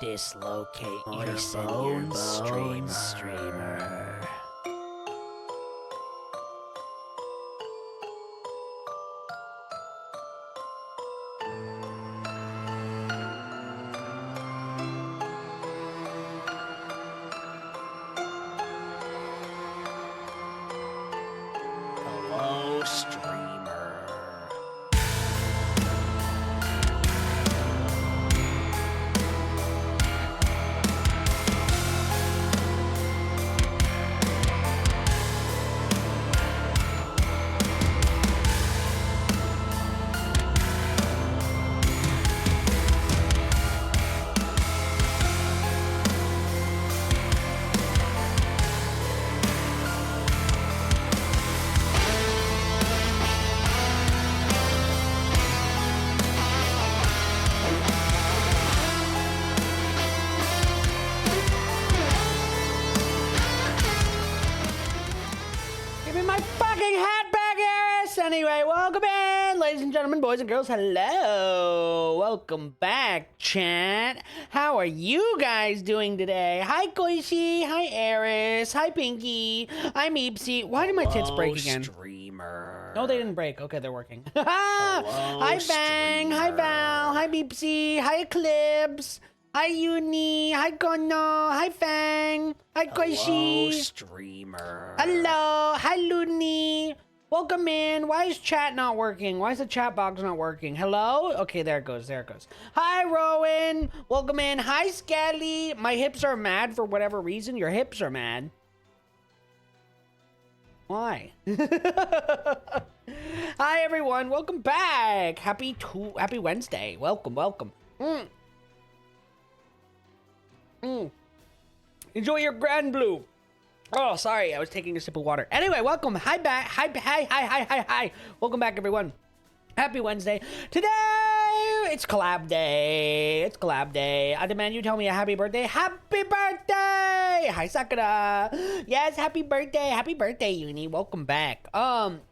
Dislocate your bones, streamer. Hello, streamer. Give me my fucking hat back, Eris! Anyway, welcome in, ladies and gentlemen, boys and girls. Hello! Welcome back, chat. How are you guys doing today? Hi, Koishi. Hi, Eris. Hi, Pinky. Hi, Meepsy. Why did my tits break again? Streamer. No, they didn't break. Okay, they're working. Hi, Bang. Hi, Val. Hi, Meepsy. Hi, Eclipse. Hi, Uni. Hi, Kono. Hi, Fang. Hi, Koishi. Hello, streamer. Hello. Hi, Looney. Welcome in. Why is chat not working? Why is the chat box not working? Hello? Okay, there it goes. There it goes. Hi, Rowan. Welcome in. Hi, Scally. My hips are mad for whatever reason. Your hips are mad. Why? Hi, everyone. Welcome back. Happy Wednesday. Welcome, welcome. Enjoy your Grand Blue. Oh, sorry, I was taking a sip of water. Anyway, welcome. Hi back. Hi. Welcome back, everyone. Happy Wednesday. Today, it's collab day. It's collab day. I demand you tell me a happy birthday. Happy birthday! Hi, Sakura. Yes, happy birthday. Happy birthday, Uni. Welcome back.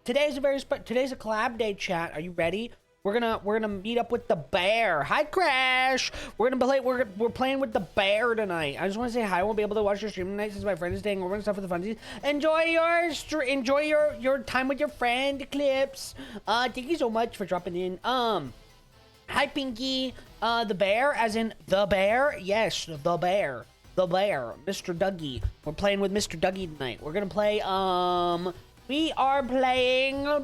Today's a collab day, chat. Are you ready? We're gonna meet up with the bear. Hi, Crash. We're playing with the bear tonight. I just want to say hi. I won't be able to watch your stream tonight since my friend is staying over and stuff for the funsies. Enjoy your time with your friend, Eclipse. Thank you so much for dropping in. Hi, Pinky. The bear, as in the bear. Yes, the bear. The bear, Mr. Dougie. We're playing with Mr. Dougie tonight. We're gonna play we are playing. We're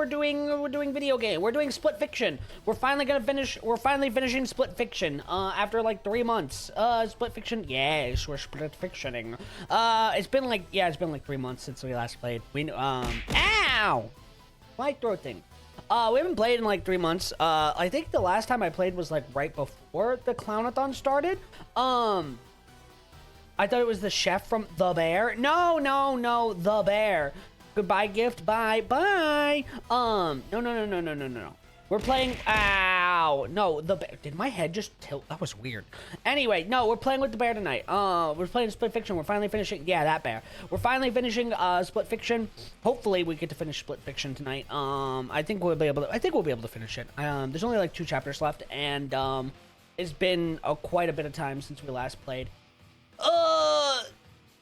doing video game. We're doing Split Fiction. We're finally finishing Split Fiction. After like 3 months. Split Fiction. Yes, we're Split Fictioning. It's been like 3 months since we last played. Ow! My throat thing. We haven't played in like 3 months. I think the last time I played was like right before the Clownathon started. I thought it was the chef from The Bear. No, The Bear. Goodbye, gift. Bye. No. We're playing. Ow. No, The Bear. Did my head just tilt? That was weird. Anyway, no, we're playing with the bear tonight. We're playing Split Fiction. We're finally finishing. Yeah, that bear. We're finally finishing Split Fiction. Hopefully, we get to finish Split Fiction tonight. I think we'll be able to finish it. There's only like 2 chapters left, and it's been quite a bit of time since we last played.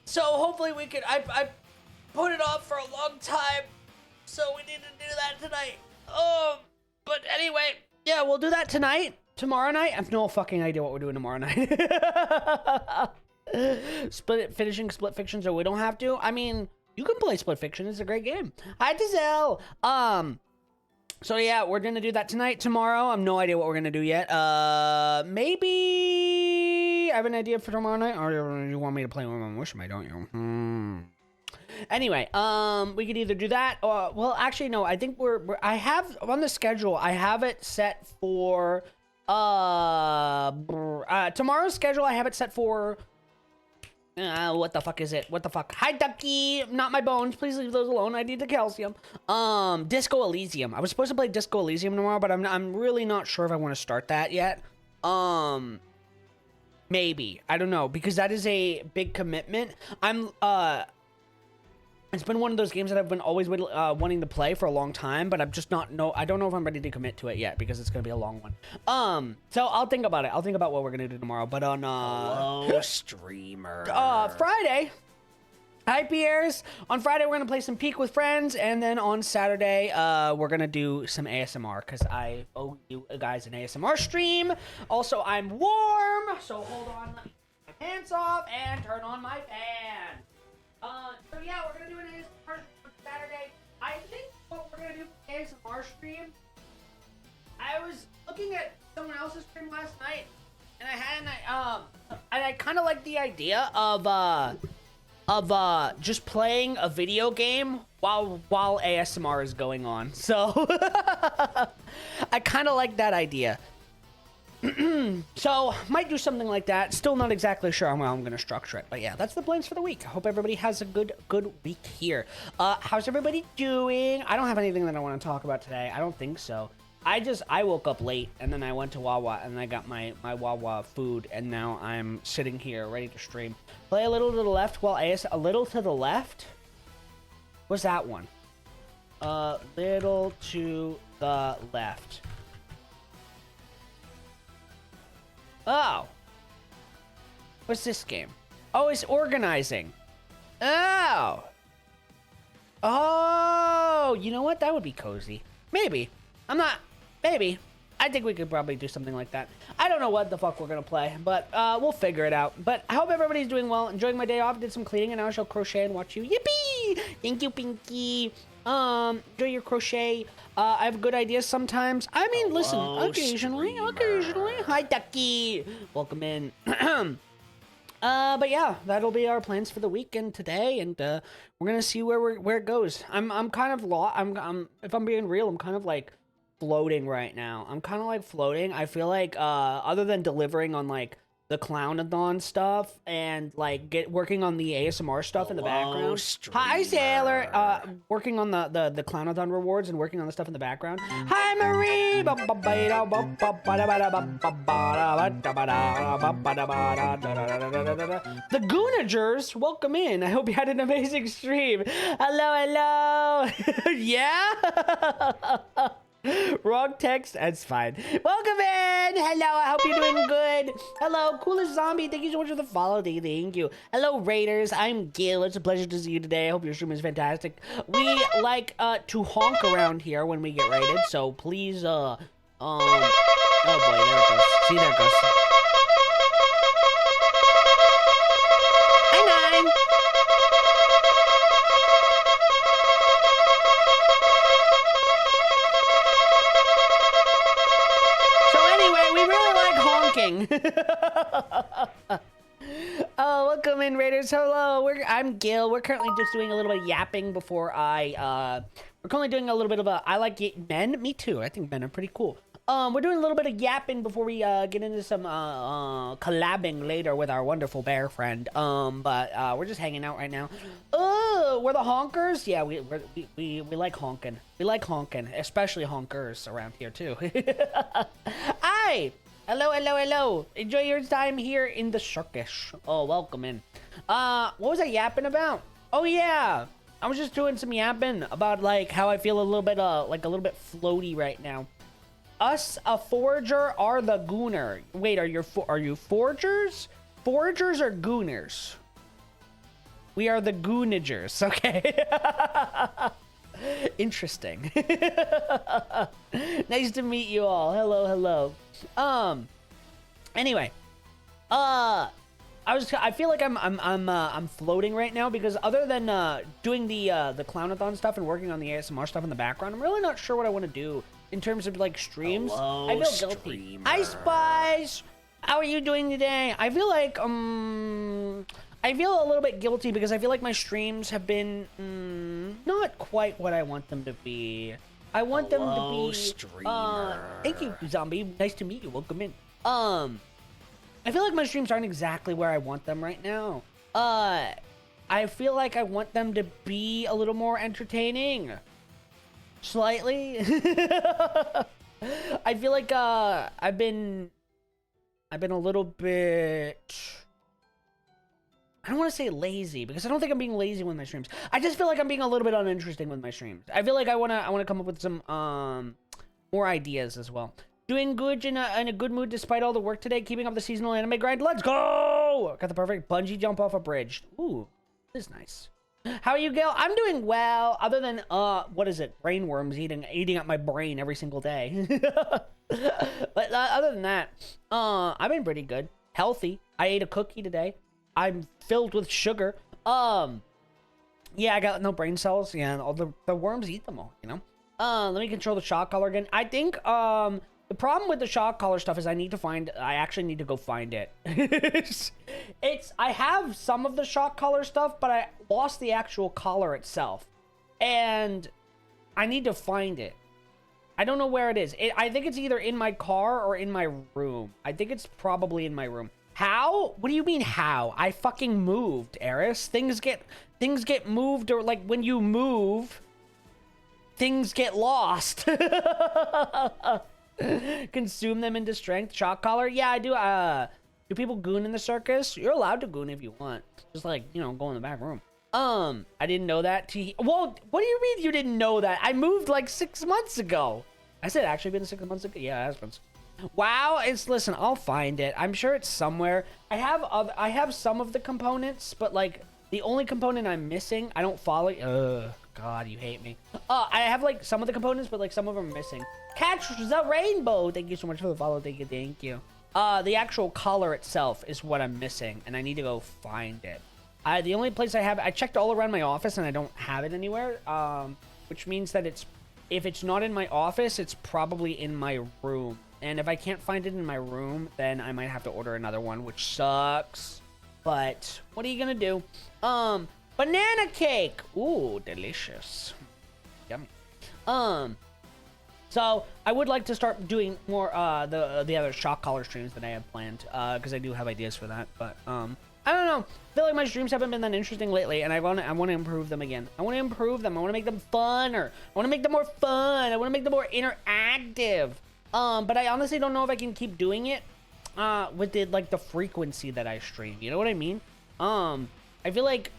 So hopefully we could. I put it off for a long time, so we need to do that tonight. But anyway, yeah, we'll do that tonight. Tomorrow night, I have no fucking idea what we're doing tomorrow night. Finishing Split Fiction, so we don't have to. I mean, you can play Split Fiction. It's a great game. Hi, Giselle. So yeah, we're gonna do that tonight. Tomorrow, I have no idea what we're gonna do yet. Maybe I have an idea for tomorrow night. Or you want me to play with my Wishmate, don't you? Anyway, we could either do that or, well, actually, no. I think I have on the schedule. I have it set for tomorrow's schedule. I have it set for. What the fuck is it? What the fuck? Hi, Ducky! Not my bones. Please leave those alone. I need the calcium. Disco Elysium. I was supposed to play Disco Elysium tomorrow, but I'm really not sure if I want to start that yet. Maybe. I don't know, because that is a big commitment. It's been one of those games that I've been always wanting to play for a long time, but I'm just I don't know if I'm ready to commit to it yet because it's gonna be a long one. So I'll think about it. I'll think about what we're gonna do tomorrow. But on Hello, streamer. Friday, hi Pierre's. On Friday we're gonna play some Peak with friends, and then on Saturday we're gonna do some ASMR because I owe you guys an ASMR stream. Also, I'm warm, so hold on. Let me take my pants off and turn on my fan. So yeah, we're gonna do an ASMR stream Saturday. I think what we're gonna do for the ASMR stream, I was looking at someone else's stream last night, and I kind of like the idea of just playing a video game while ASMR is going on. So I kind of like that idea. So might do something like that. Still not exactly sure how I'm gonna structure it, but yeah, that's the plans for the week. I hope everybody has a good week here. How's everybody doing? I don't have anything that I want to talk about today. I don't think so. I woke up late, and then I went to Wawa, and I got my Wawa food, and now I'm sitting here ready to stream. Play a little to the left while a little to the left. What's that one? Little to the left. Oh. What's this game? Oh, it's organizing. Oh. Oh, you know what? That would be cozy. Maybe. Maybe. I think we could probably do something like that. I don't know what the fuck we're gonna play, but we'll figure it out. But I hope everybody's doing well. Enjoying my day off. Did some cleaning, and now I shall crochet and watch you. Yippee! Thank you, Pinky. Enjoy your crochet. I have good ideas sometimes. I mean, listen, occasionally. Hi, Ducky. Welcome in. But yeah, that'll be our plans for the weekend today, and we're gonna see where it goes. I'm kind of lost. If I'm being real, I'm kind of like floating right now. I'm kind of like floating. I feel like other than delivering on like the Clownathon stuff and like working on the ASMR stuff in the background. Streamer. Hi Sailor, working on the Clownathon rewards and working on the stuff in the background. Hi Marie. The Goonagers, welcome in. I hope you had an amazing stream. Hello. Yeah. Wrong text. That's fine. Welcome in. Hello. I hope you're doing good. Hello, coolest zombie. Thank you so much for the follow. Thank you. Hello, Raiders. I'm Gil. It's a pleasure to see you today. I hope your stream is fantastic. We like to honk around here when we get raided, so please oh boy, there it goes. See, there it goes. Hi, Nine. Oh, welcome in, Raiders. Hello. I'm Gil. We're currently just doing a little bit of yapping before we're currently doing a little bit of I like men. Me too. I think men are pretty cool. We're doing a little bit of yapping before we get into some collabing later with our wonderful bear friend. But we're just hanging out right now. Oh, we're the honkers. Yeah, we like honking. We like honking, especially honkers around here too. Hi. Hello. Enjoy your time here in the circus. Oh, welcome in. What was I yapping about? Oh yeah, I was just doing some yapping about like how I feel a little bit floaty right now. Us, a forager, are the gooner. Wait, are you foragers? Foragers or gooners? We are the goonagers. Okay. Interesting. Nice to meet you all. Hello. Anyway, I feel like I'm floating right now because other than doing the Clownathon stuff and working on the ASMR stuff in the background, I'm really not sure what I want to do in terms of like streams. Hello, I feel guilty. streamer. Hi, Spies. How are you doing today? I feel like I feel a little bit guilty because I feel like my streams have been not quite what I want them to be. I want them to be streamer. Thank you, Zombie. Nice to meet you. Welcome in. I feel like my streams aren't exactly where I want them right now. I feel like I want them to be a little more entertaining. Slightly. I feel like I've been a little bit I don't want to say lazy because I don't think I'm being lazy with my streams. I just feel like I'm being a little bit uninteresting with my streams. I feel like I wanna come up with some more ideas as well. Doing good in a good mood despite all the work today. Keeping up the seasonal anime grind. Let's go! Got the perfect bungee jump off a bridge. Ooh, this is nice. How are you, Gail? I'm doing well. Other than what is it? Brainworms eating up my brain every single day. But other than that, I've been pretty good. Healthy. I ate a cookie today. I'm filled with sugar. Yeah, I got no brain cells. Yeah, all the worms eat them all, you know? Let me control the shock collar again. I think, the problem with the shock collar stuff is I actually need to go find it. I have some of the shock collar stuff, but I lost the actual collar itself. And I need to find it. I don't know where it is. I think it's either in my car or in my room. I think it's probably in my room. How? What do you mean how? I fucking moved, Eris. Things get moved, or like when you move, things get lost. Consume them into strength. Shock collar? Yeah, I do. Do people goon in the circus? You're allowed to goon if you want. Just like, you know, go in the back room. I didn't know that. Well, what do you mean you didn't know that? I moved like 6 months ago. I said actually been 6 months ago. Yeah, it has been. Wow, listen, I'll find it. I'm sure it's somewhere. I have some of the components, but like the only component I'm missing, I don't follow. God, you hate me. I have like some of the components, but like some of them are missing. Catch the rainbow. Thank you so much for the follow. Thank you. The actual collar itself is what I'm missing, and I need to go find it. The only place I checked all around my office, and I don't have it anywhere. Which means that if it's not in my office, it's probably in my room. And if I can't find it in my room, then I might have to order another one, which sucks. But what are you gonna do? Banana cake. Ooh, delicious. Yummy. So I would like to start doing more the other shock collar streams that I have planned, because I do have ideas for that. But I don't know. I feel like my streams haven't been that interesting lately, and I want to improve them again. I want to improve them. I want to make them funner. I want to make them more fun. I want to make them more interactive. But I honestly don't know if I can keep doing it with the frequency that I stream. You know what I mean? I feel like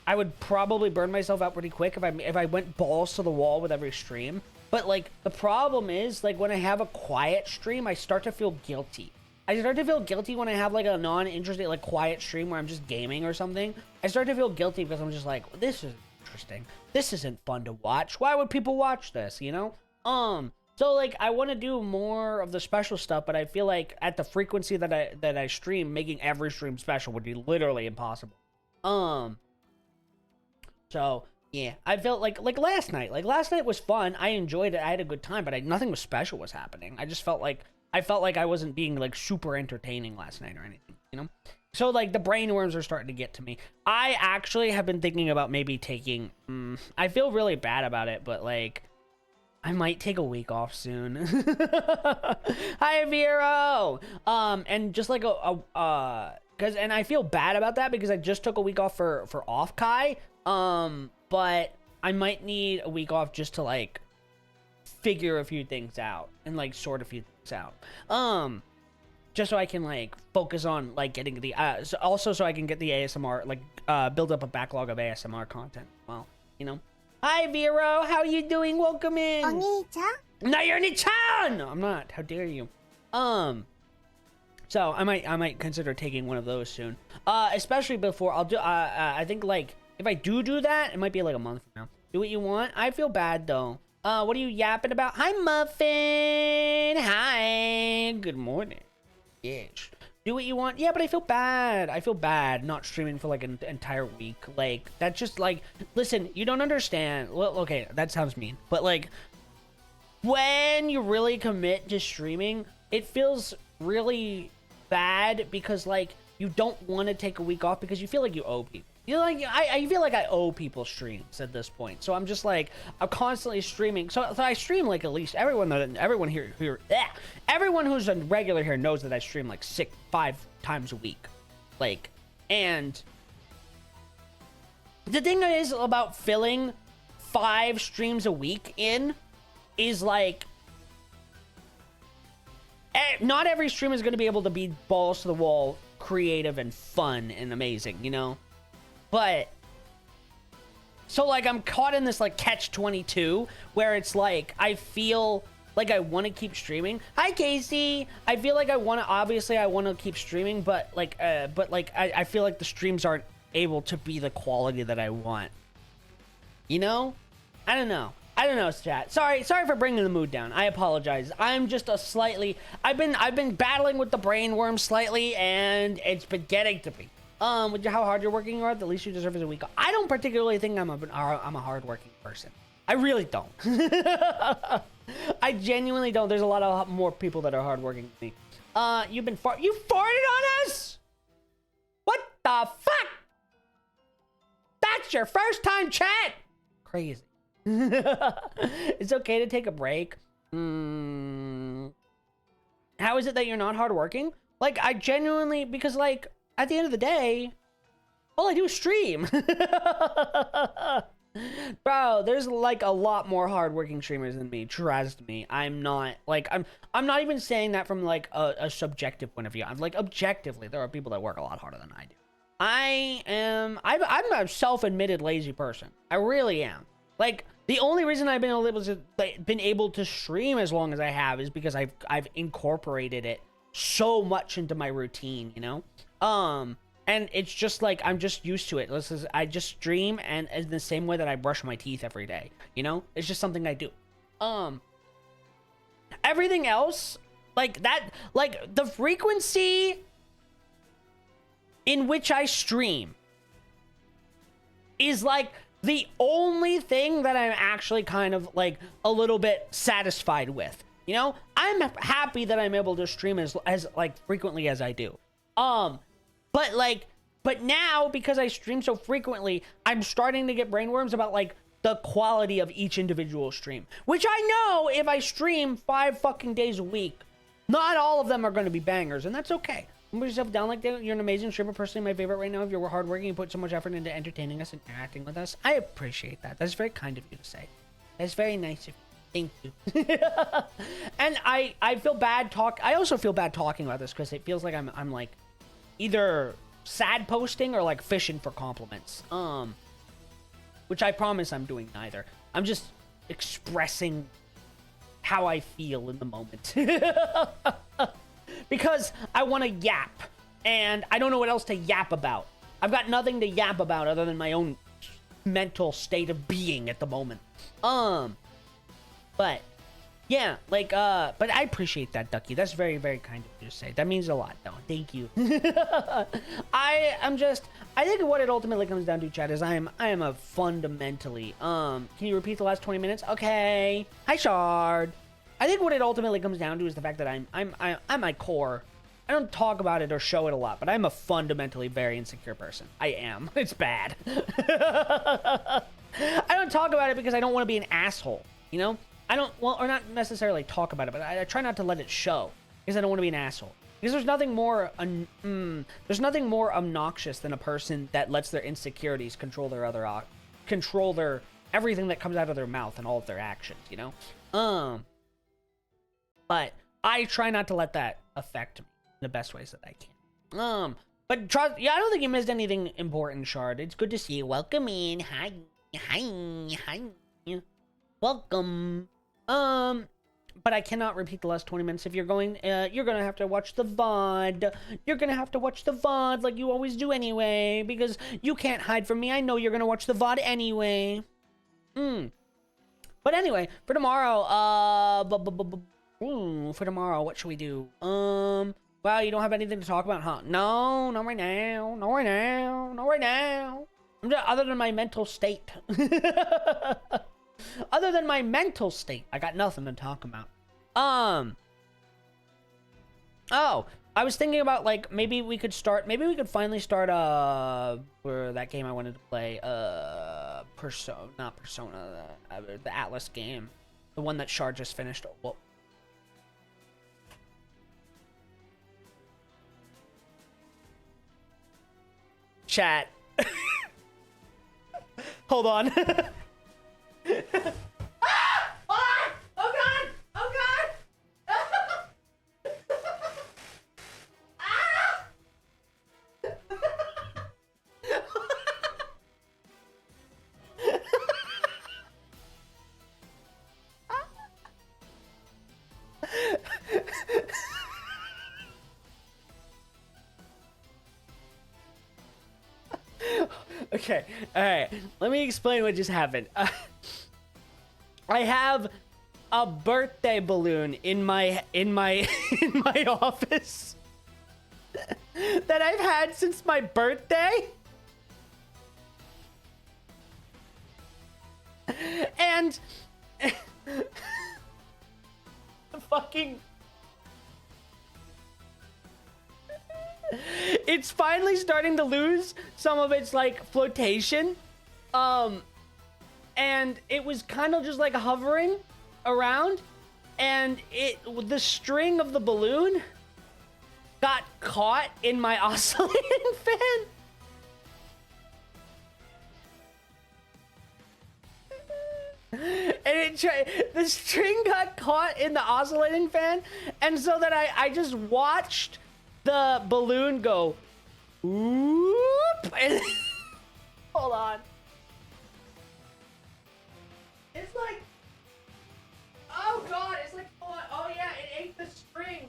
I would probably burn myself out pretty quick if I went balls to the wall with every stream. But like the problem is, like, when I have a quiet stream, I start to feel guilty. I start to feel guilty when I have like a non-interesting, like, quiet stream where I'm just gaming or something. I start to feel guilty because I'm just like, this is interesting. This isn't fun to watch. Why would people watch this? You know? So like I want to do more of the special stuff, but I feel like at the frequency that I stream, making every stream special would be literally impossible. So yeah, I felt like last night. Like last night was fun. I enjoyed it. I had a good time, but nothing was special was happening. I felt like I wasn't being like super entertaining last night or anything, you know? So like the brainworms are starting to get to me. I actually have been thinking about maybe taking I feel really bad about it, but like I might take a week off soon. Hi, Vero. And just like and I feel bad about that because I just took a week off for off Kai. But I might need a week off just to like figure a few things out and like sort a few things out. Just so I can like focus on like getting the so I can get the ASMR, like build up a backlog of ASMR content. Well, you know. Hi, Vero. How are you doing? Welcome in. Oni-chan? No, you're Oni-chan! I'm not. How dare you? So I might consider taking one of those soon. Especially before I'll do. I think like if I do that, it might be like a month from now. Do what you want. I feel bad though. What are you yapping about? Hi, Muffin. Hi. Good morning. Yes. Do what you want. Yeah, but I feel bad. I feel bad not streaming for like an entire week. Like, that's just like, listen, you don't understand. Well, okay, that sounds mean. But like, when you really commit to streaming, it feels really bad because like, you don't want to take a week off because you feel like you owe people. You know, like I feel like I owe people streams at this point. So I'm just like I'm constantly streaming. So I stream like at least everyone here everyone who's a regular here knows that I stream like 5 times a week. Like, and the thing is about filling 5 streams a week in is like not every stream is going to be able to be balls to the wall, creative and fun and amazing, you know? But so like I'm caught in this like catch-22 where it's like I feel like I want to keep streaming. Hi Casey. I feel like I want to keep streaming, but I feel like the streams aren't able to be the quality that I want. You know? I don't know, chat. Sorry for bringing the mood down. I apologize. I'm just a slightly... I've been battling with the brain worm slightly, and it's been getting to me. With how hard you're working hard, the least you deserve is a week off. I don't particularly think I'm a hardworking person. I really don't. I genuinely don't. There's a lot more people that are hardworking than me. You farted on us? What the fuck? That's your first time chat? Crazy. It's okay to take a break. How is it that you're not hardworking? Like, I genuinely, because like, at the end of the day, all I do is stream. Bro, there's like a lot more hardworking streamers than me. Trust me. I'm not like, I'm not even saying that from like a subjective point of view. I'm like, objectively, there are people that work a lot harder than I do. I'm a self-admitted lazy person. I really am. Like, the only reason I've been able to stream as long as I have is because I've incorporated it so much into my routine, you know? And it's just like, I'm just used to it. I just stream and in the same way that I brush my teeth every day, you know? It's just something I do. Everything else, like that, like the frequency in which I stream is like the only thing that I'm actually kind of like a little bit satisfied with. You know, I'm happy that I'm able to stream as like frequently as I do. But now because I stream so frequently, I'm starting to get brainworms about like the quality of each individual stream, which I know if I stream 5 fucking days a week, not all of them are going to be bangers, and that's okay. Don't put yourself down like that. You're an amazing streamer, personally my favorite right now. If you're hardworking, you put so much effort into entertaining us and interacting with us. I appreciate that. That's very kind of you to say. That's very nice of you. Thank you. And I feel bad I also feel bad talking about this because it feels like I'm like either sad posting or like fishing for compliments. Which I promise I'm doing neither. I'm just expressing how I feel in the moment. Because I want to yap, and I don't know what else to yap about. I've got nothing to yap about other than my own mental state of being at the moment. But yeah, like, but I appreciate that, Ducky. That's very, very kind of you to say. That means a lot, though. Thank you. I think what it ultimately comes down to, Chad, is I am a fundamentally, can you repeat the last 20 minutes? Okay. Hi, Shard. I think what it ultimately comes down to is the fact that I'm my core. I don't talk about it or show it a lot, but I'm a fundamentally very insecure person. I am. It's bad. I don't talk about it because I don't want to be an asshole, you know? I don't, well, or not necessarily talk about it, but I try not to let it show because I don't want to be an asshole. Because there's nothing more obnoxious than a person that lets their insecurities control their everything that comes out of their mouth and all of their actions, you know? But I try not to let that affect me in the best ways that I can. But trust, yeah, I don't think you missed anything important, Shard. It's good to see you. Welcome in. Hi. Welcome. But I cannot repeat the last 20 minutes. If you're gonna have to watch the VOD. You're gonna have to watch the VOD like you always do anyway, because you can't hide from me. I know you're gonna watch the VOD anyway. But anyway, for tomorrow, what should we do? Well, you don't have anything to talk about, huh? No, not right now. Not right now. Not right now. Other than my mental state. Other than my mental state, I got nothing to talk about. Oh, I was thinking about, like, maybe we could finally start, for that game I wanted to play, not Persona, the Atlas game. The one that Shard just finished. Whoa. Chat. Hold on. Ah! Hold on! Oh god! Oh god! Ah! Okay, all right. Let me explain what just happened. I have a birthday balloon in my in my office that I've had since my birthday. And fucking it's finally starting to lose some of its like flotation. And it was kind of just like hovering around, and the string of the balloon got caught in my oscillating fan. And the string got caught in the oscillating fan, and so that I just watched the balloon go whoop, and hold on. It's like, oh god, it's like, oh yeah, it ate the string.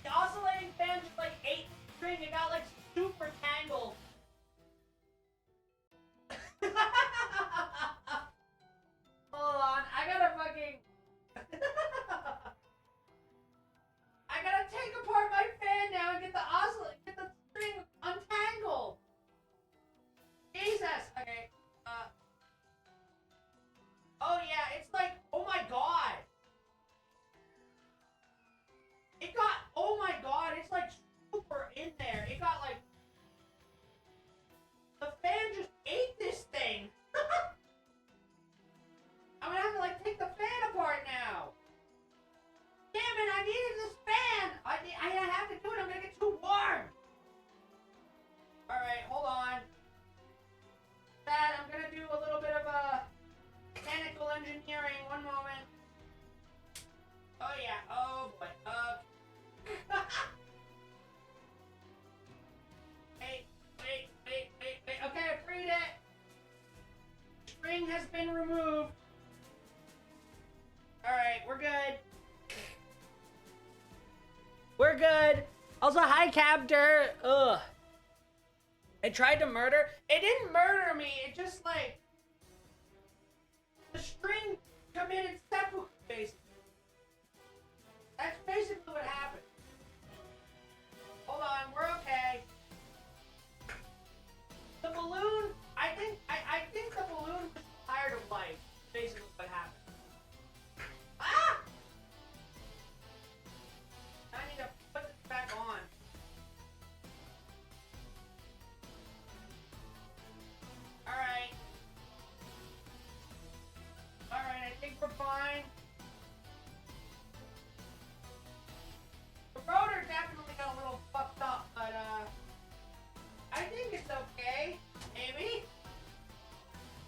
The oscillating fan just like ate the string. It got like super tangled. Hold on, I gotta fucking I gotta take apart my fan now and get the string untangled. Jesus. Okay. Oh yeah, it's like, oh my god. Oh my god, it's like super in there. It got like, the fan just ate this thing. I'm gonna have to like take the fan apart now. Damn it, I needed this fan. I have to do it, I'm gonna get too warm. Alright, hold on. Dad, I'm gonna do a little bit of mechanical engineering. One moment. Oh yeah, oh boy. Wait. Okay, I freed it. String has been removed. Alright, we're good. We're good. Also, hi, Captor. Ugh. It tried to murder. It didn't murder me. It just like, the string committed seppuku, basically. That's basically what happened. Hold on, we're okay. The balloon, I think the balloon was tired of life. Basically what happened. Ah! I need to put this back on. Alright, I think we're fine. The rotor definitely got a little fucked up, but I think it's okay. Amy?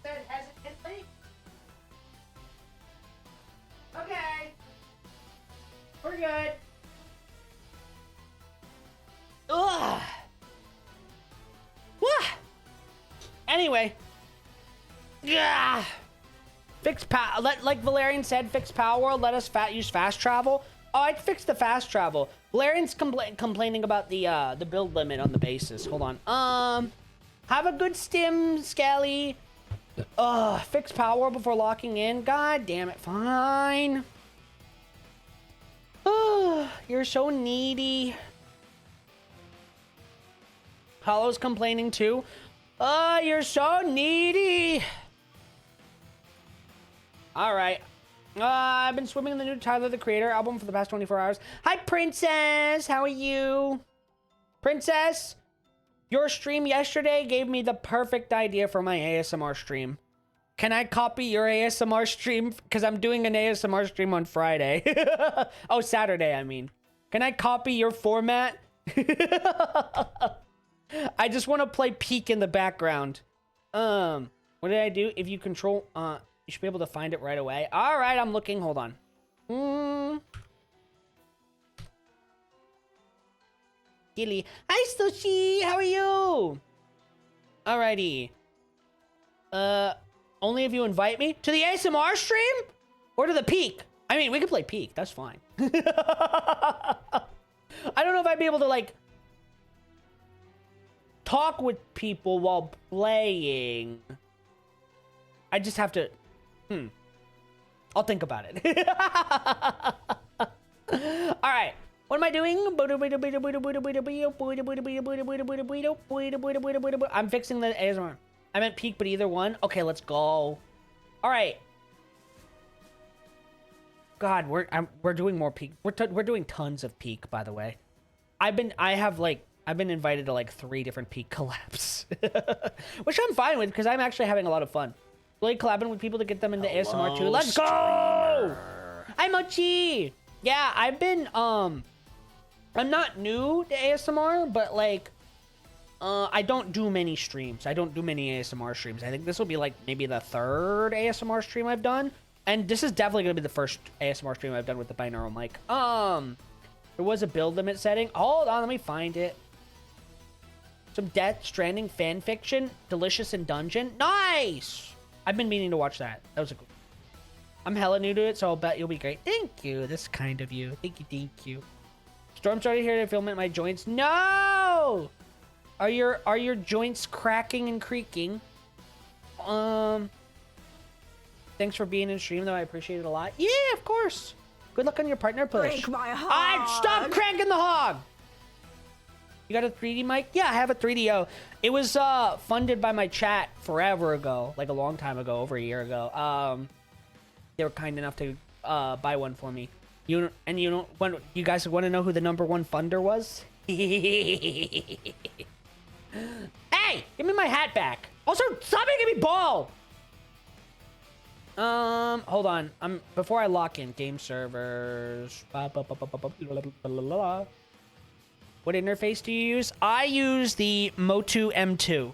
Said hesitantly. Okay. We're good. Ugh. Wah. Anyway. Yeah. Fix like Valerian said, fix Power World, let us use fast travel. Oh, I fixed the fast travel. Valerian's complaining about the build limit on the bases. Hold on. Have a good stim, Skelly. Fix Power World before locking in. God damn it. Fine. Oh, you're so needy. Hollow's complaining too. Oh, you're so needy. All right. I've been swimming in the new Tyler, the Creator album for the past 24 hours. Hi, Princess. How are you? Princess, your stream yesterday gave me the perfect idea for my ASMR stream. Can I copy your ASMR stream? Because I'm doing an ASMR stream on Friday. Oh, Saturday, I mean. Can I copy your format? I just want to play Peek in the background. What did I do? If you control... You should be able to find it right away. All right, I'm looking. Hold on. Gilly. Hi, Sushi. How are you? Alrighty. Only if you invite me to the ASMR stream or to the Peak. I mean, we could play Peak. That's fine. I don't know if I'd be able to, like, talk with people while playing. I just have to... I'll think about it. Alright. What am I doing? I'm fixing the ASMR. I meant peak, but either one. Okay, let's go. Alright. God, we're doing more peak. We're doing tons of peak, by the way. I've been invited to like 3 different peak collabs. Which I'm fine with because I'm actually having a lot of fun. Really collabing with people to get them into ASMR too. Let's go! Hi Mochi! Yeah, I've been I'm not new to ASMR, but like I don't do many streams. I don't do many ASMR streams. I think this will be like maybe the 3rd ASMR stream I've done. And this is definitely gonna be the first ASMR stream I've done with the binaural mic. There was a build limit setting. Hold on, let me find it. Some Death Stranding fan fiction. Delicious in Dungeon. Nice! I've been meaning to watch that. That was a cool. I'm hella new to it, so I'll bet you'll be great. Thank you. This is kind of you. Thank you, thank you. Storm started here to film at my joints. No! Are your joints cracking and creaking? Thanks for being in stream, though. I appreciate it a lot. Yeah, of course. Good luck on your partner push. Break my heart. Stop cranking the hog! You got a 3D mic? Yeah, I have a 3DO. It was funded by my chat forever ago, like a long time ago, over a year ago. They were kind enough to buy one for me. You guys want to know who the #1 funder was? Hey, give me my hat back. Also, stop making me ball. Hold on. Before I lock in game servers. What interface do you use? I use the Motu M2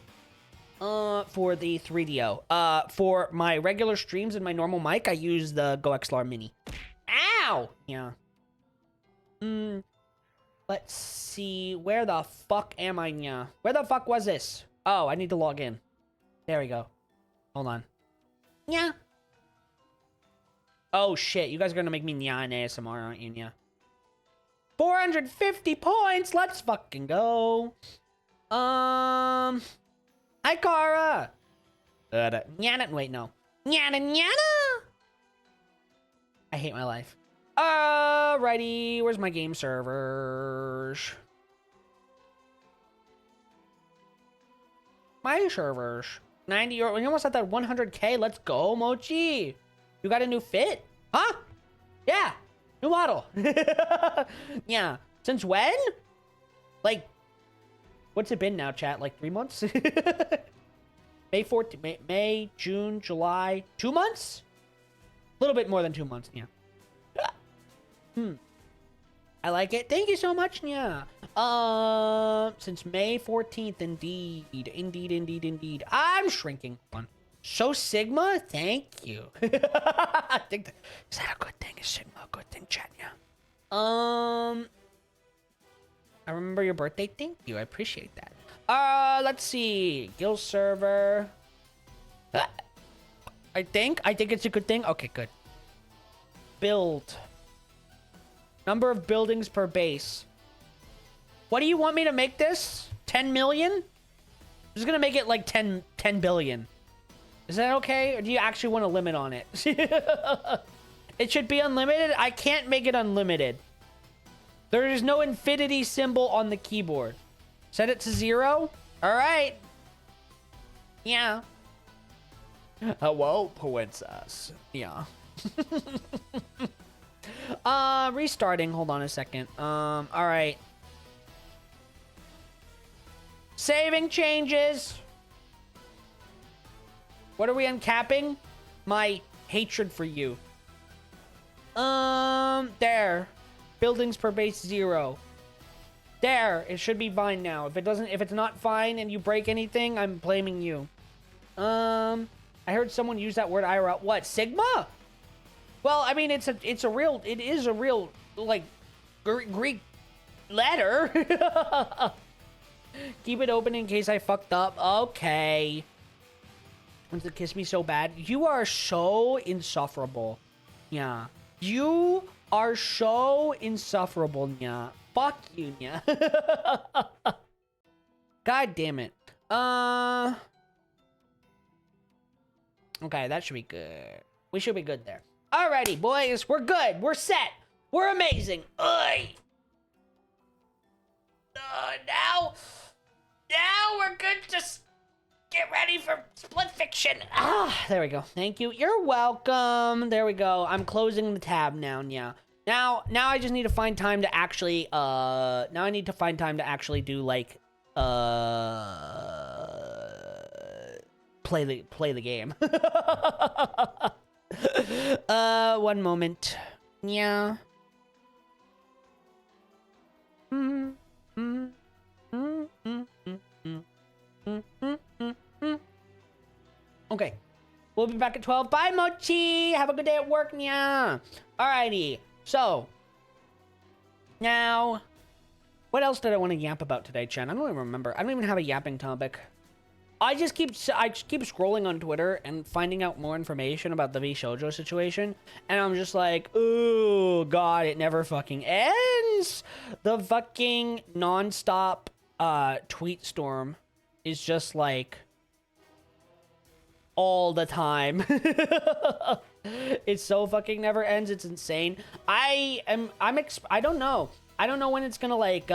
for the 3DO. For my regular streams and my normal mic, I use the Go XLR Mini. Ow! Yeah. Let's see. Where the fuck am I? Yeah. Where the fuck was this? Oh, I need to log in. There we go. Hold on. Yeah. Oh shit, you guys are gonna make me nya in ASMR, aren't you? Yeah. 450 points. Let's fucking go. Hi, Kara. Nyana. Wait, no. Nyana. I hate my life. Alrighty. Where's my game servers? My servers. 90 euro. We almost at that 100K. Let's go, Mochi. You got a new fit? Huh? Yeah. New model. Yeah. Since when? Like, what's it been now, chat? Like 3 months? May 14th, May, June, July. 2 months? A little bit more than 2 months, yeah. I like it. Thank you so much, yeah. Since May 14th, indeed. I'm shrinking. Fun. So Sigma, thank you. I think is that a good thing? Is Sigma a good thing, chat? Yeah. I remember your birthday. Thank you. I appreciate that. Let's see. Guild server. I think it's a good thing. Okay, good. Build. Number of buildings per base. What do you want me to make this? 10 million? I'm just gonna make it like 10 billion. Is that okay? Or do you actually want a limit on it? It should be unlimited? I can't make it unlimited. There is no infinity symbol on the keyboard. Set it to 0? Alright. Yeah. Whoa, princess. Yeah. Restarting. Hold on a second. Alright. Saving changes. What are we uncapping? My hatred for you. There. Buildings per base 0. There. It should be fine now. If it's not fine and you break anything, I'm blaming you. I heard someone use that word IRL. What? Sigma? Well, I mean, it is a real, like, Greek letter. Keep it open in case I fucked up. Okay. Wants to kiss me so bad. You are so insufferable. Yeah. You are so insufferable, yeah. Fuck you, yeah. God damn it. Okay, that should be good. We should be good there. Alrighty, boys. We're good. We're set. We're amazing. Oi. Now we're good to get ready for Split Fiction. There we go. Thank you. You're welcome. There we go. I'm closing the tab now. Yeah. Now I just need to find time to actually now I need to find time to actually do like play the game. One moment. Yeah. Okay. We'll be back at 12. Bye, Mochi. Have a good day at work, nya. Alrighty. So, now, what else did I want to yap about today, Chen? I don't even remember. I don't even have a yapping topic. I just keep scrolling on Twitter and finding out more information about the V Shoujo situation, and I'm just like, oh god, it never fucking ends. The fucking nonstop tweet storm is just like all the time. It so fucking never ends. It's insane. I don't know when it's gonna like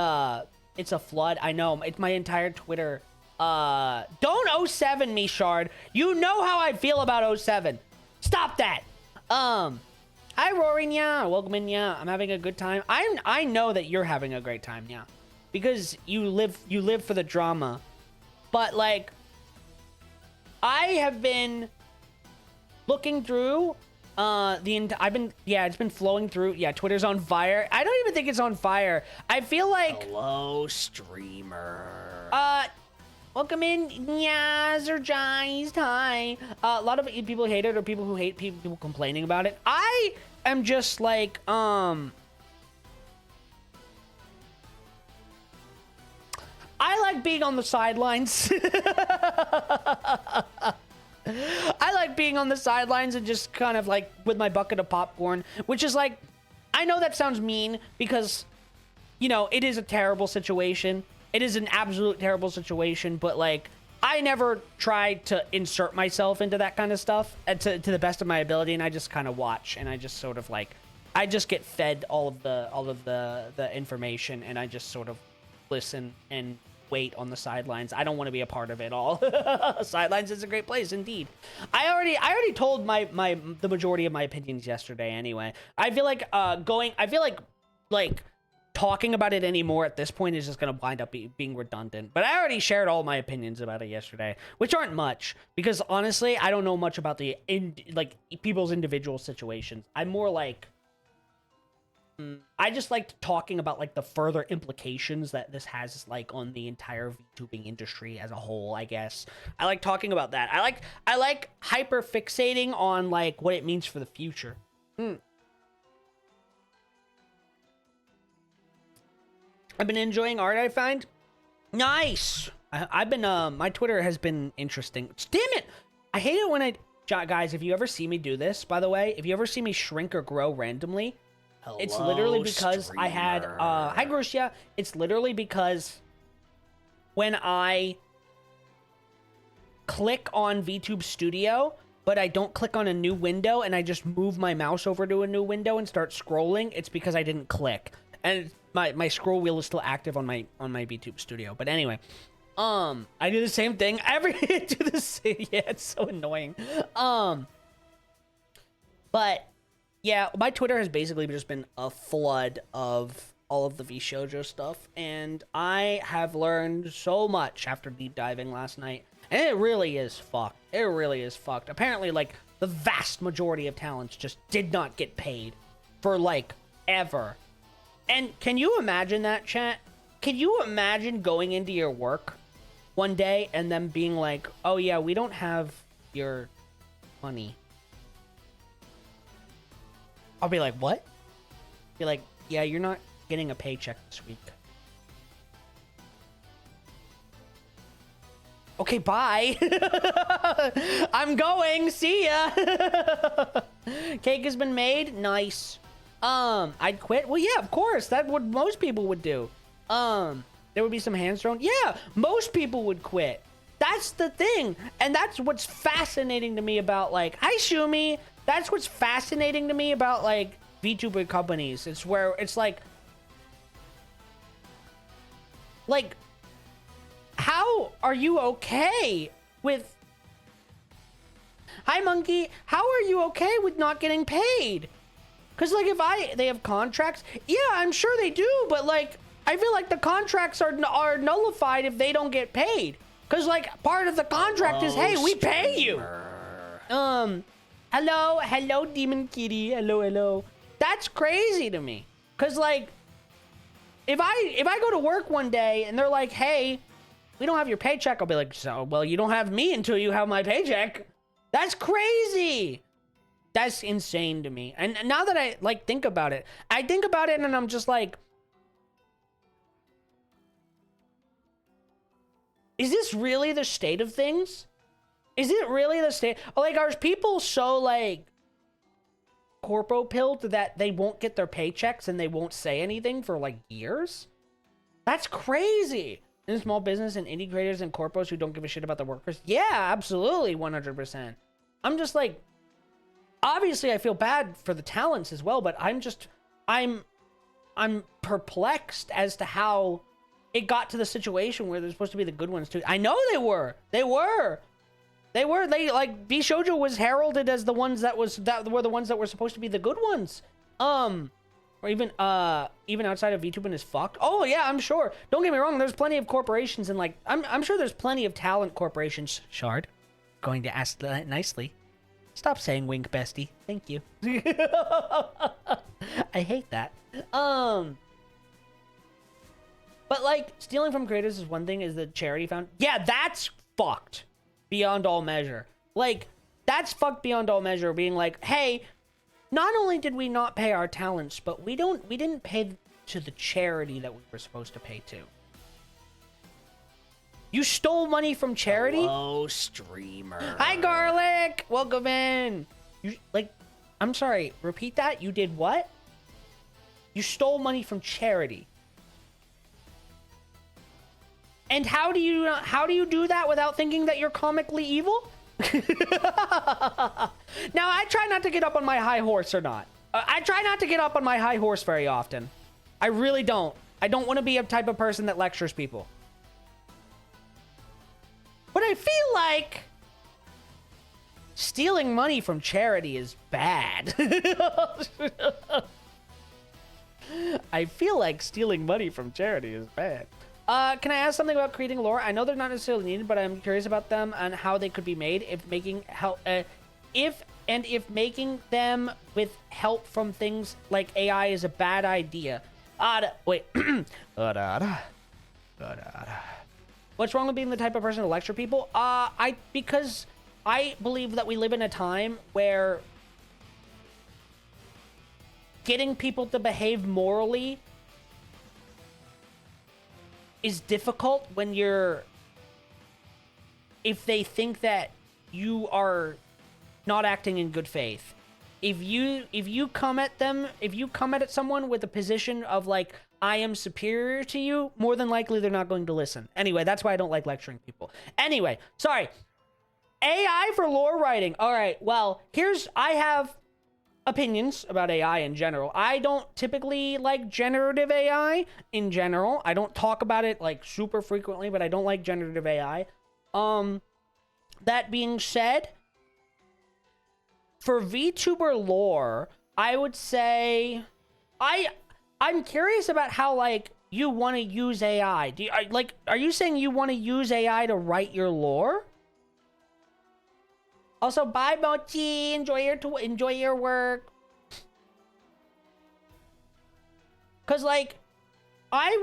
it's a flood. I know it's my entire Twitter. Don't 07 me, Shard. You know how I feel about 07. Stop that. Hi Rory, yeah. Welcome in, yeah. I'm having a good time. I know that you're having a great time, yeah. Because you live for the drama. But like I have been looking through it's been flowing through. Yeah, Twitter's on fire. I don't even think it's on fire. I feel like hello, streamer. Welcome in, Yazergeist. Hi. A lot of people hate it, or people who hate people complaining about it. I am just like, I like being on the sidelines. I like being on the sidelines and just kind of like with my bucket of popcorn, which is like, I know that sounds mean because, you know, it is a terrible situation. It is an absolute terrible situation, but like, I never try to insert myself into that kind of stuff to the best of my ability, and I just kind of watch, and I just sort of like, I just get fed all of the information, and I just sort of listen and wait on the sidelines. I don't want to be a part of it all. Sidelines is a great place indeed. I already told the majority of my opinions yesterday anyway. I feel like talking about it anymore at this point is just going to wind up being redundant. But I already shared all my opinions about it yesterday, which aren't much, because honestly, I don't know much about the people's individual situations. I'm more like, I just liked talking about like the further implications that this has like on the entire VTubing industry as a whole, I guess. I like talking about that. I like hyper fixating on like what it means for the future. I've been enjoying art, I find. Nice. I've been my Twitter has been interesting. Damn it. I hate it when guys, if you ever see me do this, by the way, if you ever see me shrink or grow randomly, hello, it's literally because streamer. I had hi Grucia. It's literally because when I click on VTube Studio, but I don't click on a new window and I just move my mouse over to a new window and start scrolling, it's because I didn't click. And my scroll wheel is still active on my VTube Studio. But anyway, I do the same thing every do the same. Yeah, it's so annoying. But yeah, my Twitter has basically just been a flood of all of the V Shoujo stuff, and I have learned so much after deep diving last night, and it really is fucked. It really is fucked. Apparently, like, the vast majority of talents just did not get paid for, like, ever. And can you imagine that, chat? Can you imagine going into your work one day and them being like, oh yeah, we don't have your money? I'll be like, what? Be like, yeah, you're not getting a paycheck this week. Okay, bye. I'm going. See ya. Cake has been made. Nice. I'd quit. Well, yeah, of course. That's what most people would do. there would be some hands thrown. Yeah, most people would quit. That's the thing. And that's what's fascinating to me about, like, hi, Shumi. That's what's fascinating to me about, like, VTuber companies. It's where it's like, how are you okay with... Hi, Monkey. How are you okay with not getting paid? Because, like, if they have contracts, yeah, I'm sure they do, but, like, I feel like the contracts are nullified if they don't get paid. Because, like, part of the contract is, hey, we pay you. Hello, Demon Kitty. Hello. That's crazy to me. Because, like, if I go to work one day and they're like, hey, we don't have your paycheck, I'll be like, so, well, you don't have me until you have my paycheck. That's crazy. That's insane to me. And now that I, like, think about it and I'm just like, is this really the state of things? Is it really the state? Like, are people so, like, corpo pilled that they won't get their paychecks and they won't say anything for, like, years? That's crazy. In small business and indie creators and corpos who don't give a shit about the workers. Yeah, absolutely, 100%. I'm just like, obviously I feel bad for the talents as well, but I'm perplexed as to how it got to the situation where they're supposed to be the good ones too. I know they were, like, Bishojo was heralded as the ones that were the ones that were supposed to be the good ones. Or even outside of VTubing is fucked. Oh yeah, I'm sure. Don't get me wrong. There's plenty of corporations and, like, I'm sure there's plenty of talent corporations. Shard, going to ask that nicely. Stop saying wink, bestie. Thank you. I hate that. But, like, stealing from creators is one thing. Is the charity found? Yeah, that's fucked beyond all measure. Like, that's fucked beyond all measure. Being like, hey, not only did we not pay our talents, but we didn't pay to the charity that we were supposed to pay to. You stole money from charity? Hello, streamer. Hi, Garlic. Welcome in. You, like, I'm sorry. Repeat that. You did what? You stole money from charity. And how do you do that without thinking that you're comically evil? Now, I try not to get up on my high horse or not. I try not to get up on my high horse very often. I really don't. I don't want to be a type of person that lectures people. But I feel like stealing money from charity is bad. I feel like stealing money from charity is bad. Can I ask something about creating lore? I know they're not necessarily needed, but I'm curious about them and how they could be made. If making making them with help from things like AI is a bad idea. Wait. What's wrong with being the type of person to lecture people? Because I believe that we live in a time where getting people to behave morally is difficult when if they think that you are not acting in good faith. If you come at someone with a position of, like, I am superior to you, more than likely they're not going to listen. Anyway, that's why I don't like lecturing people. Anyway, sorry. AI for lore writing. All right, well, I have opinions about AI in general. I don't typically like generative AI in general. I don't talk about it, like, super frequently, but I don't like generative AI. That being said, for VTuber lore, I would say I'm curious about how, like, you want to use AI. Are you saying you want to use AI to write your lore? Also, bye, Mochi. Enjoy your work. Cause, like, I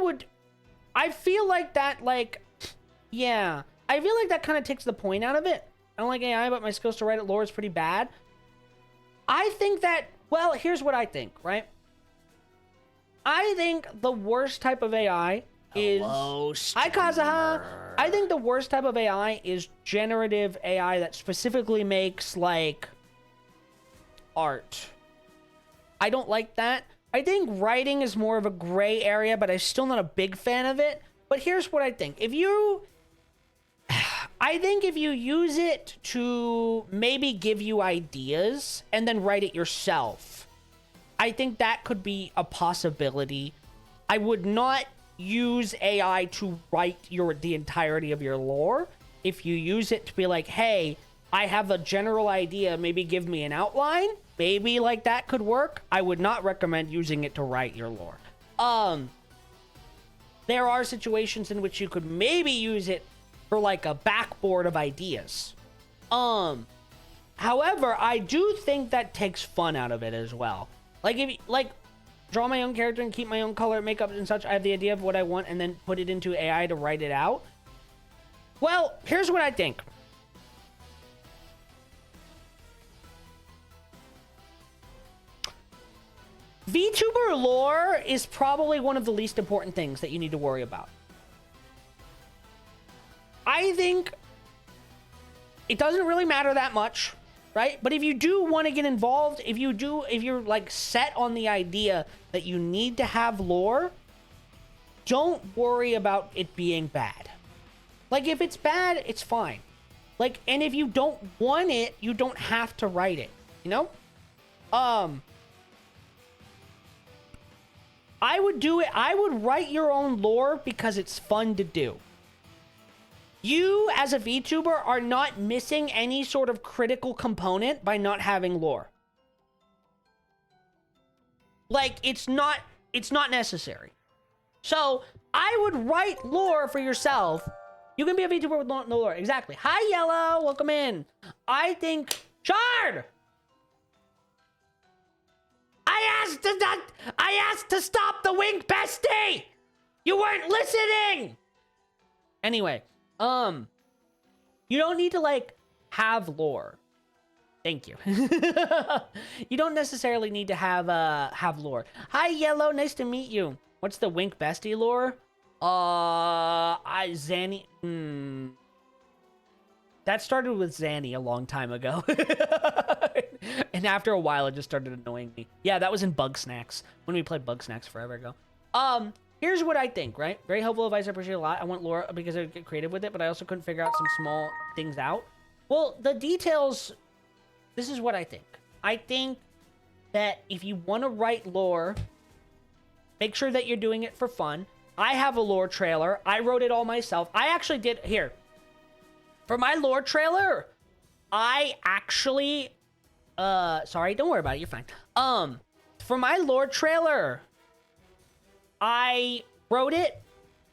feel like that, like, yeah. I feel like that kind of takes the point out of it. I don't like AI, but my skills to write lore is pretty bad. I think that, well, here's what I think, right? I think the worst type of AI is... Hello, Hi, Kazaha! I think the worst type of AI is generative AI that specifically makes, like, art. I don't like that. I think writing is more of a gray area, but I'm still not a big fan of it. But here's what I think. I think if you use it to maybe give you ideas and then write it yourself, I think that could be a possibility. I would not use AI to write the entirety of your lore. If you use it to be like, hey, I have a general idea, maybe give me an outline, maybe like that could work. I would not recommend using it to write your lore. There are situations in which you could maybe use it for like a backboard of ideas. However, I do think that takes fun out of it as well. Like if draw my own character and keep my own color, makeup and such. I have the idea of what I want and then put it into AI to write it out. Well, here's what I think. VTuber lore is probably one of the least important things that you need to worry about. I think it doesn't really matter that much, right? But if you do want to get involved, if you're like set on the idea that you need to have lore, don't worry about it being bad. Like if it's bad, it's fine. Like, and if you don't want it, you don't have to write it, you know? I would do it. I would write your own lore because it's fun to do. You, as a VTuber, are not missing any sort of critical component by not having lore. Like, it's not necessary. So, I would write lore for yourself. You can be a VTuber with no lore. Exactly. Hi, Yellow. Welcome in. I think... Shard! I asked to stop the wink, bestie! You weren't listening! Anyway, you don't need to, like, have lore. Thank you. You don't necessarily need to have lore. Hi, Yellow. Nice to meet you. What's the wink bestie lore? Zanny... That started with Zanny a long time ago. And after a while, it just started annoying me. Yeah, that was in Bug Snacks, when we played Bug Snacks forever ago. Here's what I think, right? Very helpful advice, I appreciate it a lot. I want lore because I get creative with it, but I also couldn't figure out some small things out. Well, the details, this is what I think. I think that if you want to write lore, make sure that you're doing it for fun. I have a lore trailer. I wrote it all myself. I actually did, here. For my lore trailer, I actually, sorry, don't worry about it, you're fine. For my lore trailer, I wrote it,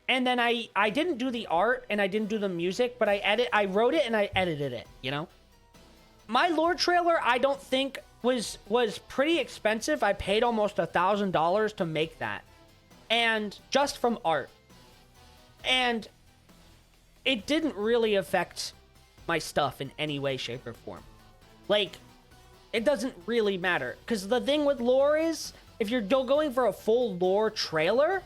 and then I didn't do the art, and I didn't do the music, but I wrote it and I edited it, you know? My lore trailer, I don't think was pretty expensive. I paid almost $1,000 to make that. And just from art. And it didn't really affect my stuff in any way, shape, or form. Like, it doesn't really matter. Because the thing with lore is, if you're going for a full lore trailer,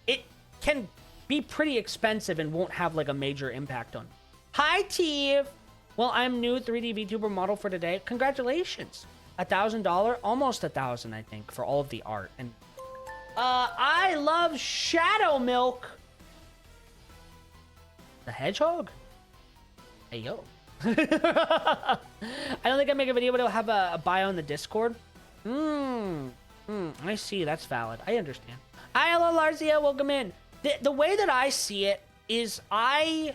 it can be pretty expensive and won't have, like, a major impact on it. Hi, Teve! Well, I'm new 3D VTuber model for today. Congratulations! $1,000? Almost $1,000, I think, for all of the art. And, I love Shadow Milk! The hedgehog? Hey, yo. I don't think I make a video, but it'll have a bio in the Discord. I see. That's valid. I understand. Hi, hello, Larzia. Welcome in. The way that I see it is I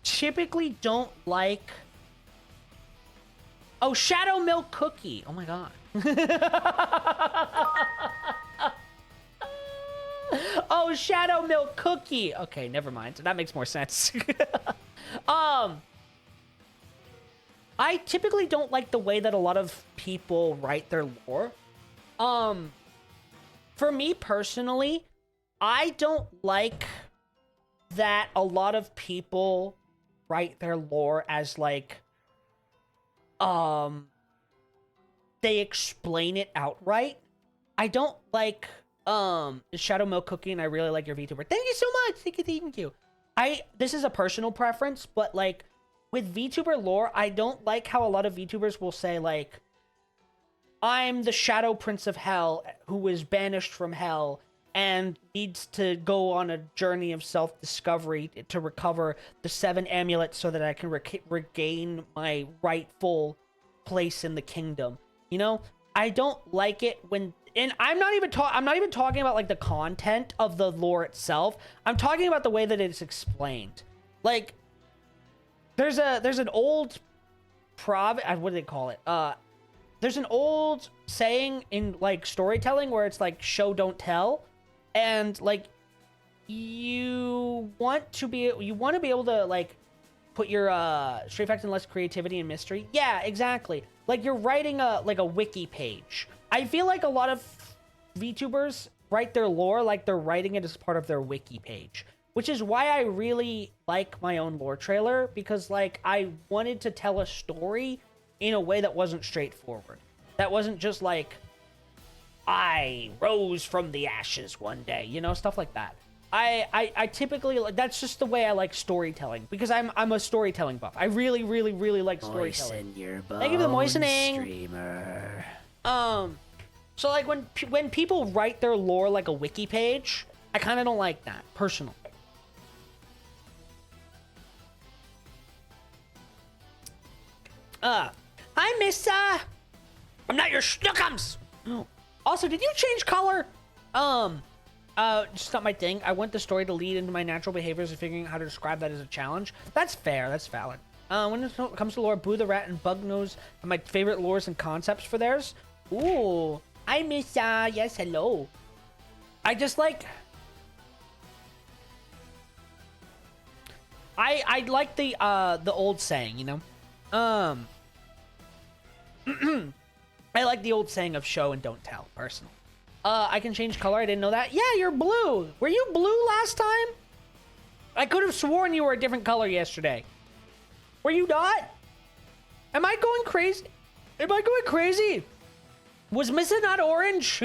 typically don't like... Oh, Shadow Milk Cookie. Oh, my God. Oh, Shadow Milk Cookie. Okay, never mind. That makes more sense. I typically don't like the way that a lot of people write their lore. For me personally, I don't like that a lot of people write their lore as like, they explain it outright. I don't like, Shadow Milk Cookie, and I really like your VTuber. Thank you so much. Thank you. This is a personal preference, but like with VTuber lore, I don't like how a lot of VTubers will say like, I'm the Shadow Prince of Hell who was banished from hell and needs to go on a journey of self-discovery to recover the 7 amulets so that I can regain my rightful place in the kingdom. You know, I don't like it when, and I'm not even talking about like the content of the lore itself. I'm talking about the way that it's explained. Like, there's an old what do they call it? There's an old saying in like storytelling where it's like show don't tell, and like you want to be able to like put your straight facts and less creativity and mystery. Yeah, exactly. Like you're writing a wiki page. I feel like a lot of VTubers write their lore like they're writing it as part of their wiki page, which is why I really like my own lore trailer, because like I wanted to tell a story in a way that wasn't straightforward. That wasn't just like, I rose from the ashes one day, you know, stuff like that. I typically, that's just the way I like storytelling, because I'm a storytelling buff. I really, really, really like storytelling. Moisten your bones, Thank you for the moistening. streamer. So like when people write their lore like a wiki page, I kind of don't like that, personally. Hi, Miss, I'm not your schnookums! Also, did you change color? Just not my thing. I want the story to lead into my natural behaviors and figuring out how to describe that as a challenge. That's fair, that's valid. When it comes to lore, Boo the Rat and Bug Nose are my favorite lores and concepts for theirs. Ooh, hi, Miss, yes, hello. I just like... I like the old saying, you know? I like the old saying of show and don't tell, personally. I can change color. I didn't know that. Yeah, you're blue. Were you blue last time? I could have sworn you were a different color yesterday. Were you not? Am I going crazy? Am I going crazy? Was Missa not orange?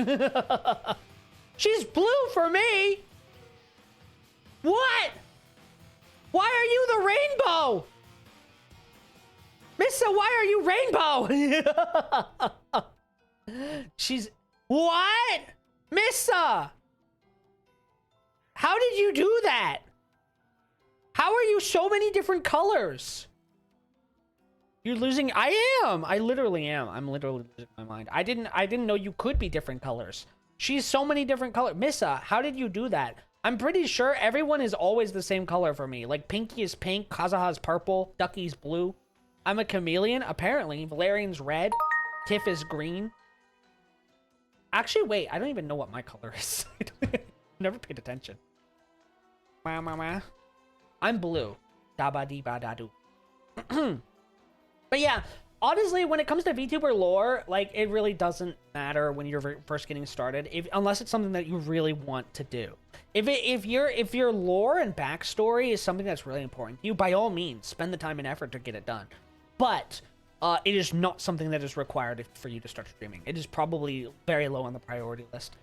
She's blue for me. What? Why are you the rainbow? Missa, why are you rainbow? She's... What? Missa! How did you do that? How are you so many different colors? You're losing... I am! I literally am. I'm literally losing my mind. I didn't know you could be different colors. She's so many different colors. Missa, how did you do that? I'm pretty sure everyone is always the same color for me. Like, Pinky is pink, Kazaha's purple, Ducky's blue. I'm a chameleon, apparently. Valerian's red. Tiff is green. Actually, wait. I don't even know what my color is. Never paid attention. I'm blue. Da-ba-dee-ba-da-doo. But yeah, honestly, when it comes to VTuber lore, like, it really doesn't matter when you're first getting started, unless it's something that you really want to do. If your lore and backstory is something that's really important to you, by all means, spend the time and effort to get it done. But it is not something that is required for you to start streaming. It is probably very low on the priority list.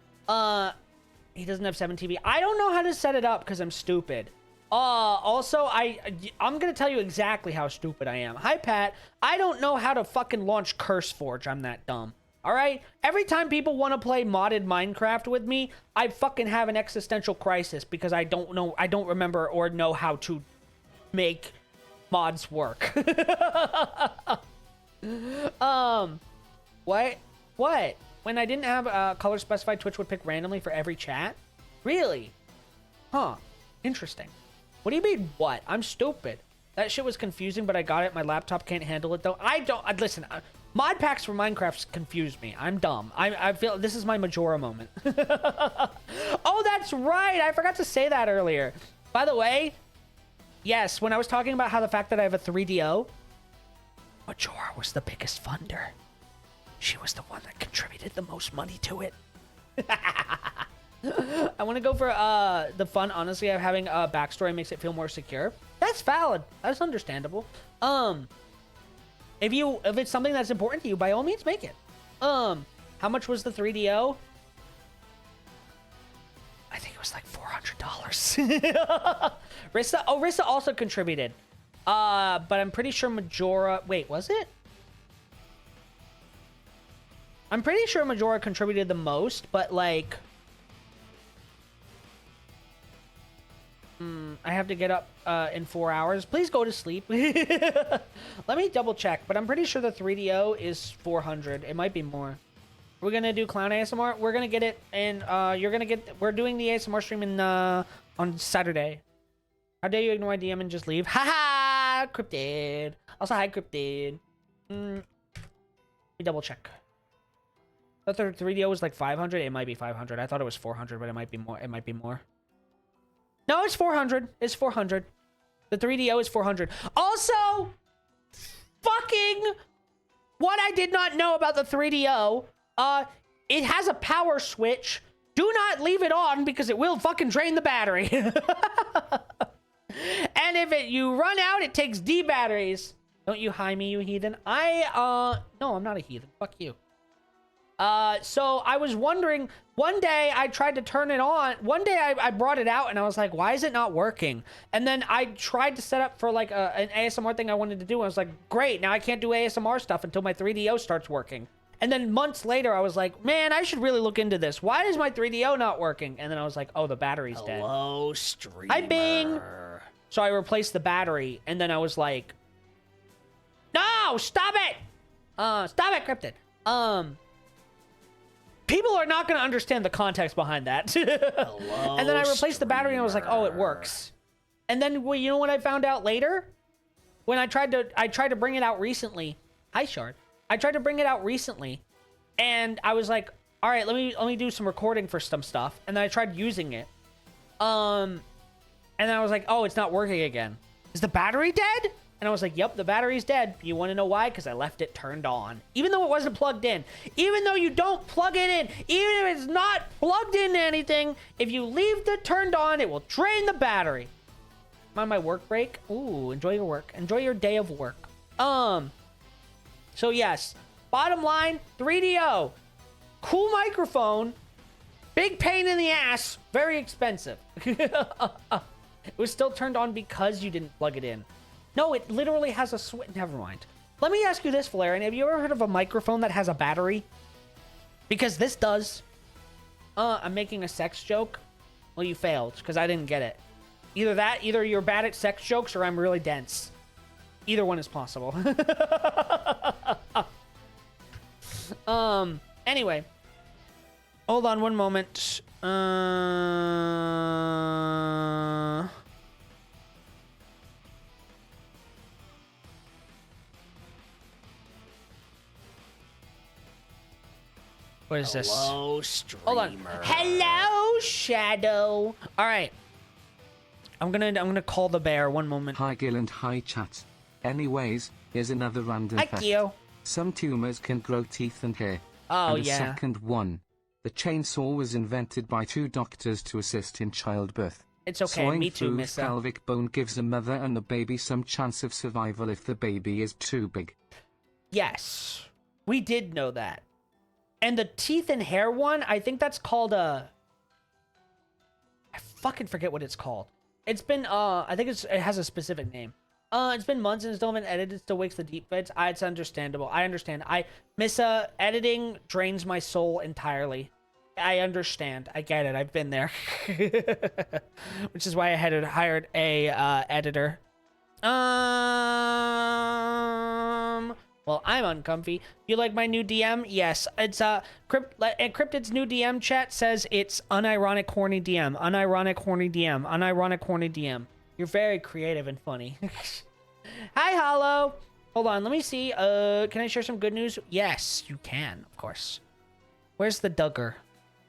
He doesn't have 7 TV. I don't know how to set it up because I'm stupid. Also, I'm gonna tell you exactly how stupid I am. Hi, Pat. I don't know how to fucking launch CurseForge. I'm that dumb. Alright? Every time people want to play modded Minecraft with me, I fucking have an existential crisis because I don't remember or know how to make mods work. What? When I didn't have color specified, Twitch would pick randomly for every chat? Really? Huh. Interesting. What do you mean, what? I'm stupid. That shit was confusing, but I got it. My laptop can't handle it, though. Listen, mod packs for Minecraft confuse me. I'm dumb. I feel this is my Majora moment. Oh, that's right. I forgot to say that earlier. By the way, yes, when I was talking about how the fact that I have a 3DO, Majora was the biggest funder. She was the one that contributed the most money to it. I want to go for the fun, honestly, of having a backstory makes it feel more secure. That's valid. That's understandable. If it's something that's important to you, by all means, make it. How much was the 3DO? I think it was like $400. Rissa also contributed. But I'm pretty sure Majora... Wait, was it? I'm pretty sure Majora contributed the most, but like... I have to get up in 4 hours. Please go to sleep. Let me double check, but I'm pretty sure the 3DO is 400. It might be more. We're gonna do clown ASMR. We're gonna get it, and we're doing the ASMR stream on Saturday. How dare you ignore my DM and just leave? Haha, Cryptid. Also, hi, Cryptid. Let me double check. I thought the 3DO was like 500. It might be 500. I thought it was 400, but it might be more. It might be more. No, it's 400. It's 400. The 3DO is 400. Also, fucking what I did not know about the 3DO, it has a power switch. Do not leave it on because it will fucking drain the battery. And if you run out, it takes D batteries. Don't you high me, you heathen. No, I'm not a heathen. Fuck you. So I was wondering, one day I tried to turn it on. One day I brought it out and I was like, why is it not working? And then I tried to set up for like an ASMR thing I wanted to do. I was like, great, now I can't do ASMR stuff until my 3DO starts working. And then months later, I was like, man, I should really look into this. Why is my 3DO not working? And then I was like, oh, the battery's dead. Hello, streamer. Hi, Bing. So I replaced the battery, and then I was like, no, stop it. Stop it, Cryptid. People are not going to understand the context behind that. Hello, and then I replaced the battery, and I was like, oh, it works. And then, well, you know what I found out later? When I tried to bring it out recently. Hi, Shard. I tried to bring it out recently, and I was like, all right, let me do some recording for some stuff. And then I tried using it. And then I was like, oh, it's not working again. Is the battery dead? And I was like, yep, the battery's dead. You want to know why? Because I left it turned on. Even though it wasn't plugged in. Even though you don't plug it in. Even if it's not plugged into anything. If you leave it turned on, it will drain the battery. I'm on my work break. Ooh, enjoy your work. Enjoy your day of work. So yes, bottom line, 3DO. Cool microphone. Big pain in the ass. Very expensive. It was still turned on because you didn't plug it in. No, it literally has a switch. Never mind. Let me ask you this, Valerian. Have you ever heard of a microphone that has a battery? Because this does. I'm making a sex joke. Well, you failed because I didn't get it. Either you're bad at sex jokes or I'm really dense. Either one is possible. Anyway. Hold on one moment. What is this? Hello, streamer. Hold on. Hello, Shadow. All right. I'm gonna call the bear. One moment. Hi Gil and hi chat. Anyways, here's another random Hi, fact. Gil. Some tumors can grow teeth and hair. Oh, and a yeah. second one. The chainsaw was invented by 2 doctors to assist in childbirth. It's okay. Sawing Me too, through Missa. pelvic bone gives a mother and the baby some chance of survival if the baby is too big. Yes. We did know that. And the teeth and hair one, I think that's called a... I fucking forget what it's called. It's been, I think it has a specific name. It's been months and it's still been edited, still wakes the deep fits. It's understandable. I understand. Missa, editing drains my soul entirely. I understand. I get it. I've been there. Which is why I had hired a, editor. Well, I'm uncomfy. You like my new DM? Yes. It's, Cryptid's new DM chat says it's unironic horny DM. Unironic horny DM. Unironic horny DM. You're very creative and funny. Hi, Hollow. Hold on, let me see. Can I share some good news? Yes, you can, of course. Where's the Dugger?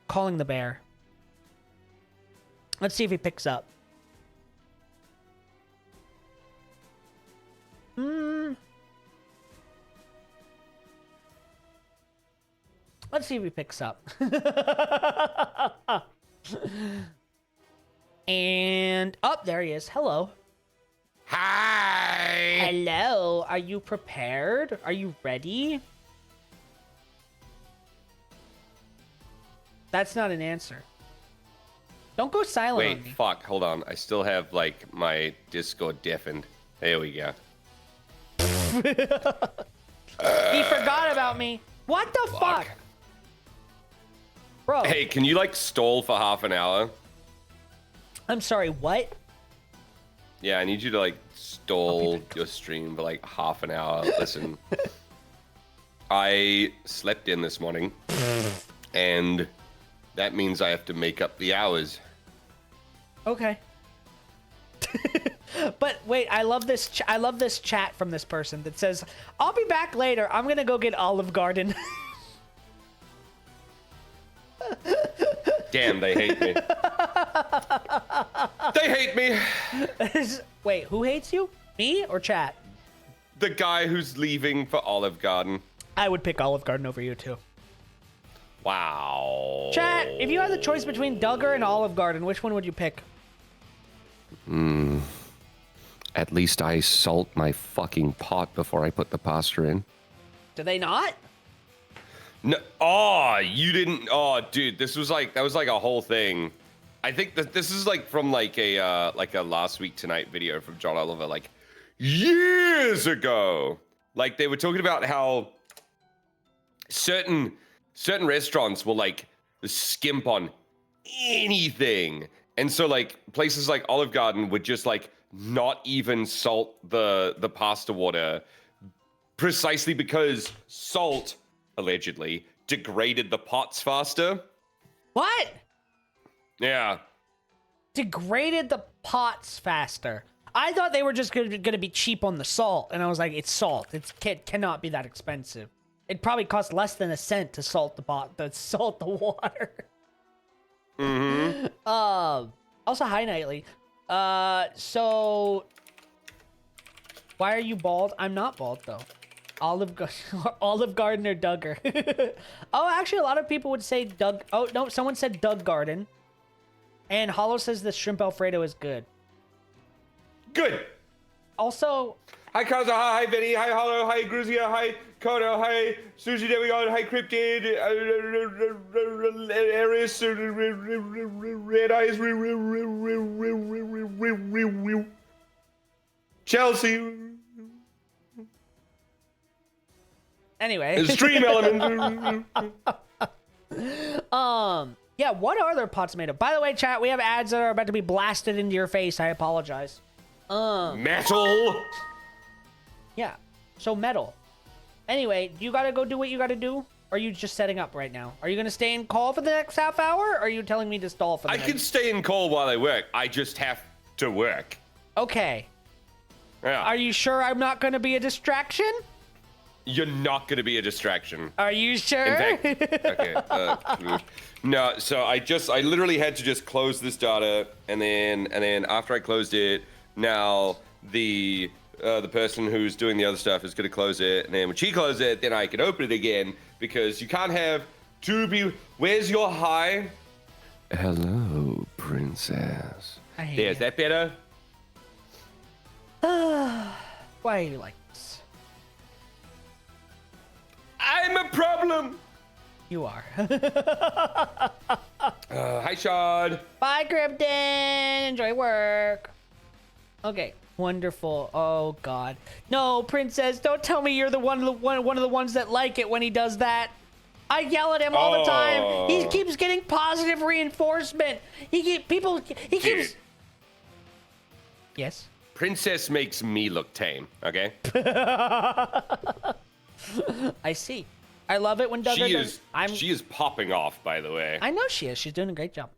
Calling the bear. Let's see if he picks up. Let's see if he picks up. And there he is. Hello. Hi. Hello. Are you prepared? Are you ready? That's not an answer. Don't go silent Wait, on me. fuck, hold on. I still have, like, my Discord deafened. There we go. He forgot about me. What the fuck? Bro. Hey, can you, like, stall for half an hour? I'm sorry, what? Yeah, I need you to like stall your stream for like half an hour. Listen, I slept in this morning, and that means I have to make up the hours. Okay. But wait, I love this. I love this chat from this person that says, "I'll be back later. I'm gonna go get Olive Garden." Damn, they hate me. They hate me. Wait, who hates you? Me or chat? The guy who's leaving for Olive Garden. I would pick Olive Garden over you too. Wow. Chat, if you had the choice between Dugger and Olive Garden, which one would you pick? At least I salt my fucking pot before I put the pasta in. Do they not? No. Oh, you didn't. Oh, dude, that was like a whole thing. I think that this is like from like a last week tonight video from John Oliver, like years ago. Like they were talking about how certain restaurants will like skimp on anything, and so like places like Olive Garden would just like not even salt the pasta water, precisely because salt allegedly degraded the pots faster. What? Yeah. Degraded the pots faster. I thought they were just gonna be cheap on the salt, and I was like, it's salt. It cannot be that expensive. It probably costs less than a cent to salt the water. Mm-hmm. Also, hi Nightly. So why are you bald? I'm not bald though. Olive Garden or Dugger. Oh, actually, a lot of people would say Doug. Oh no, someone said Doug Garden. And Hollow says the shrimp Alfredo is good. Good. Also, Hi Kaza, hi Vinny, hi Hollow, hi Gruzia, hi Kono, hi Sushi Demigod, hi Cryptid, Aries, Red Eyes, Chelsea. anyway. Stream Element. Yeah, what are their pots made of? By the way, chat, we have ads that are about to be blasted into your face. I apologize. Metal. Yeah, so metal. Anyway, you gotta go do what you gotta do? Or are you just setting up right now? Are you gonna stay in call for the next half hour? Or are you telling me to stall for the I next? can stay in call while I work. I just have to work. Okay. Yeah. Are you sure I'm not gonna be a distraction? You're not going to be a distraction. Are you sure? In fact, okay. No, so I literally had to just close this data, and then after I closed it, now the person who's doing the other stuff is going to close it, and then when she closes it, then I can open it again, because you can't have two be. Where's your hi? Hello, princess. Is that better? Why are you like this? I'm a problem. You are. Hi, Shad. Bye, Krypton. Enjoy work. Okay, wonderful. Oh God, no, Princess! Don't tell me you're one of the ones that like it when he does that. I yell at him all the time. He keeps getting positive reinforcement. He keeps. Yes. Princess makes me look tame. Okay. I see. I love it when Dugger does. She is popping off, by the way. I know she is. She's doing a great job.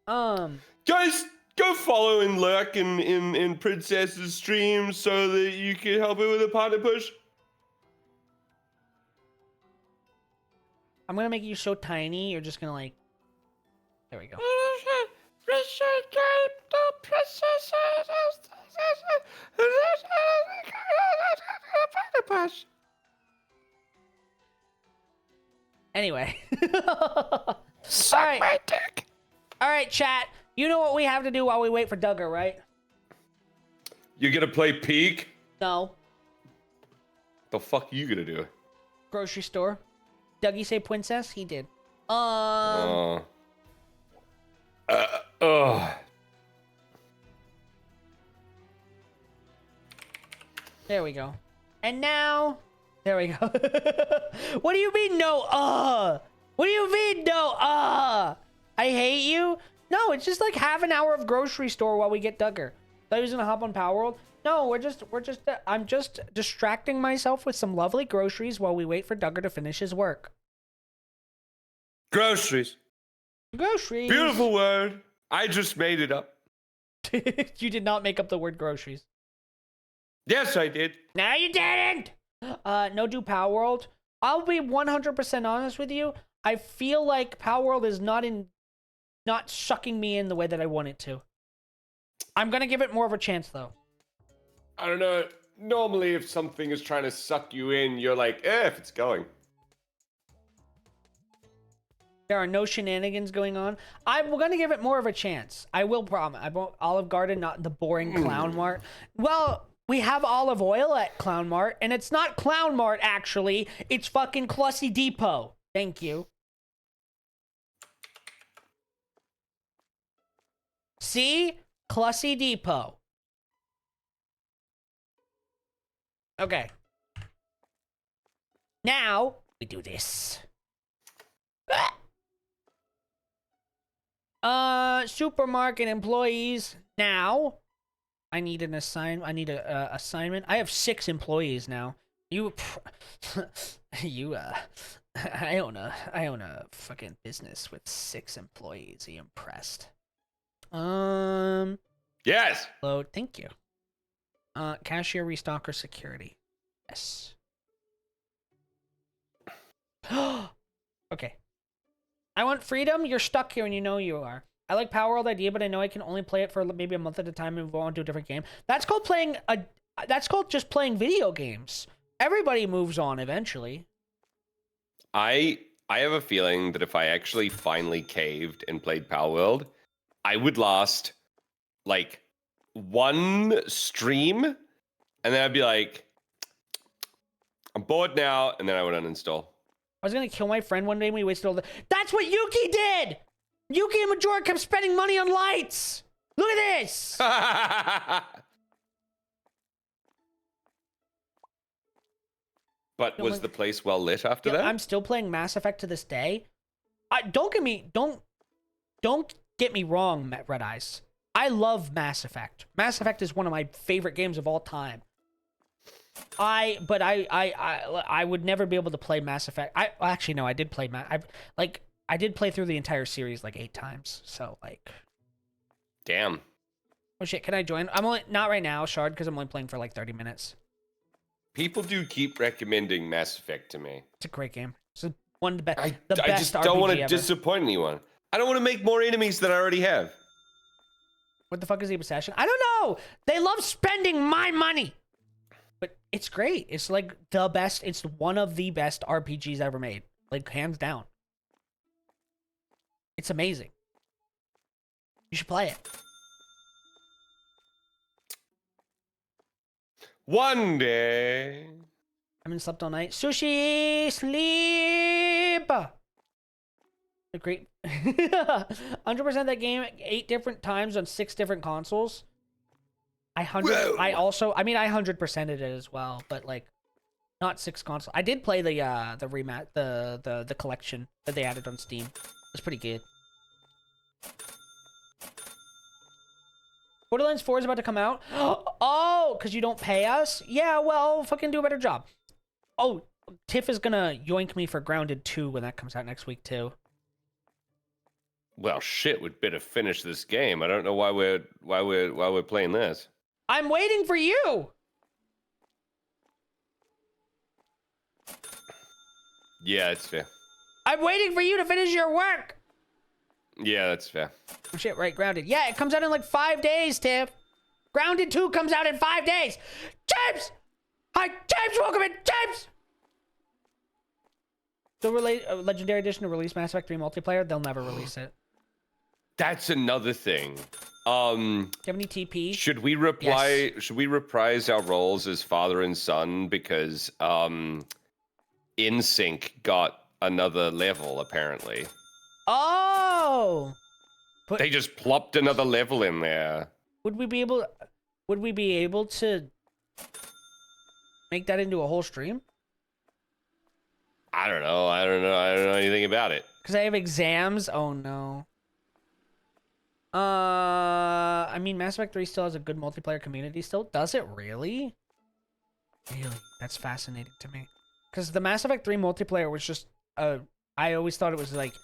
Guys, go follow and lurk in Princess's streams so that you can help her with a partner push. I'm gonna make you so tiny. You're just gonna like. There we go. Anyway. Suck All right. my dick. All right, chat. You know what we have to do while we wait for Dugger, right? You gonna play Peek? No. The fuck you gonna do? Grocery store. Dougie say princess? He did. There we go. And now, there we go. What do you mean no? What do you mean no? I hate you. No, it's just like half an hour of grocery store while we get Dugger. Thought he was gonna hop on Power World. No, I'm just distracting myself with some lovely groceries while we wait for Dugger to finish his work. Groceries. Groceries. Beautiful word. I just made it up. You did not make up the word groceries. Yes, I did. No, you didn't. No do Power World. I'll be 100% honest with you. I feel like Power World is not sucking me in the way that I want it to. I'm gonna give it more of a chance though. I don't know. Normally, if something is trying to suck you in, you're like, if it's going. There are no shenanigans going on. I'm gonna give it more of a chance. I will promise. I won't. Olive Garden, not the boring Clown Mart. Well, we have olive oil at Clown Mart, and it's not Clown Mart actually. It's fucking Clussy Depot. Thank you. See? Clussy Depot. Okay. Now, we do this. Supermarket employees. Now, I need an assignment. I need a assignment. I have 6 employees now. I own a fucking business with 6 employees. Are you impressed? Yes. Load. Thank you. Cashier, restocker, security. Yes. Okay. I want freedom. You're stuck here and you know you are. I like Power World idea, but I know I can only play it for maybe a month at a time and move on to a different game. That's called just playing video games. Everybody moves on eventually. I have a feeling that if I actually finally caved and played Power World, I would last like 1 stream, and then I'd be like, I'm bored now, and then I would uninstall. I was gonna kill my friend one day and we wasted all the... That's what Yuki did! Yuki and Majora kept spending money on lights! Look at this! But was the place well lit after Yeah, that? I'm still playing Mass Effect to this day. Don't get me wrong, Red Eyes. I love Mass Effect. Mass Effect is one of my favorite games of all time. I would never be able to play Mass Effect. Actually no, I did play I did play through the entire series like 8 times. So like, damn. Oh shit, can I join? I'm only not right now, Shard, because I'm only playing for like 30 minutes. People do keep recommending Mass Effect to me. It's a great game. It's one of the best. I best just don't want RPG to ever. disappoint anyone. I don't want to make more enemies than I already have. What the fuck is the obsession? I don't know. They love spending my money. But it's great. It's like the best. It's one of the best RPGs ever made. Like, hands down. It's amazing. You should play it. One day. I haven't slept all night. Sushi! Sleep! A great... 100% that game 8 different times on 6 different consoles. I 100%ed it as well, but like not 6 consoles. I did play the collection that they added on Steam. It's pretty good. Borderlands 4 is about to come out. Oh, because you don't pay us? Yeah, well, fucking do a better job. Oh, Tiff is gonna yoink me for Grounded 2 when that comes out next week too. Well, shit, we'd better finish this game. I don't know why we're playing this. I'm waiting for you. Yeah, it's fair. I'm waiting for you to finish your work. Yeah, that's fair. Oh shit, right, Grounded. Yeah, it comes out in like 5 days, Tiff. Grounded 2 comes out in 5 days. James! Hi, James, welcome in, James! The Legendary Edition to release Mass Effect 3 multiplayer, they'll never release it. That's another thing. Do you have any TP? Should we reply? Yes. Should we reprise our roles as father and son because InSync got another level apparently? Oh! They just plopped another level in there. Would we be able to make that into a whole stream? I don't know. I don't know anything about it. Because I have exams. Oh no. I mean, Mass Effect 3 still has a good multiplayer community still. Does it really? Really? That's fascinating to me. Because the Mass Effect 3 multiplayer was just, I always thought it was like,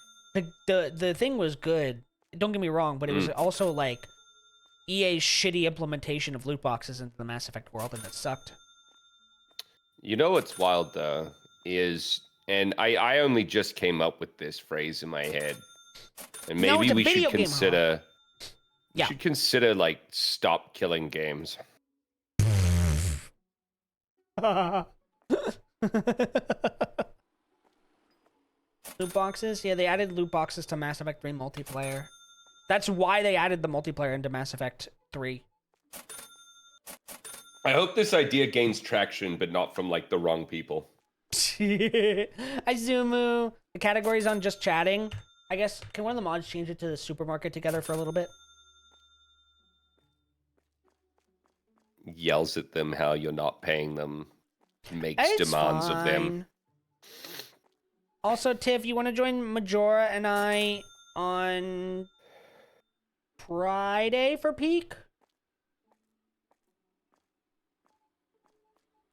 the thing was good. Don't get me wrong, but it was also like EA's shitty implementation of loot boxes into the Mass Effect world, and it sucked. You know what's wild though is, and I only just came up with this phrase in my head, and maybe we should consider. Yeah. Should consider like stop killing games. Loot boxes? Yeah, they added loot boxes to Mass Effect 3 multiplayer. That's why they added the multiplayer into Mass Effect 3. I hope this idea gains traction, but not from like the wrong people. Izumu. The category's on just chatting. I guess, can one of the mods change it to the supermarket together for a little bit? Yells at them how you're not paying them. Makes It's demands fine. of them. Also, Tiff, you want to join Majora and I on Friday for Peak?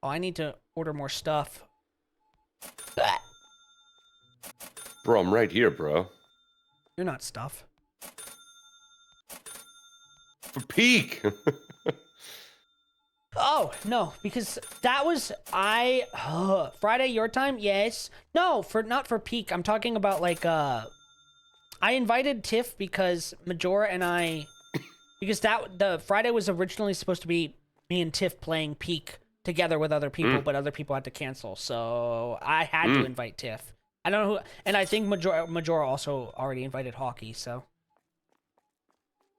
Oh, I need to order more stuff. Bro, I'm right here, bro. You're not stuff. For peak. Oh, no, because that was Friday your time? Yes. No, not for Peak. I'm talking about like I invited Tiff because Majora and I because the Friday was originally supposed to be me and Tiff playing Peak together with other people, but other people had to cancel. So I had to invite Tiff. I don't know who, and I think Majora also already invited Hockey, so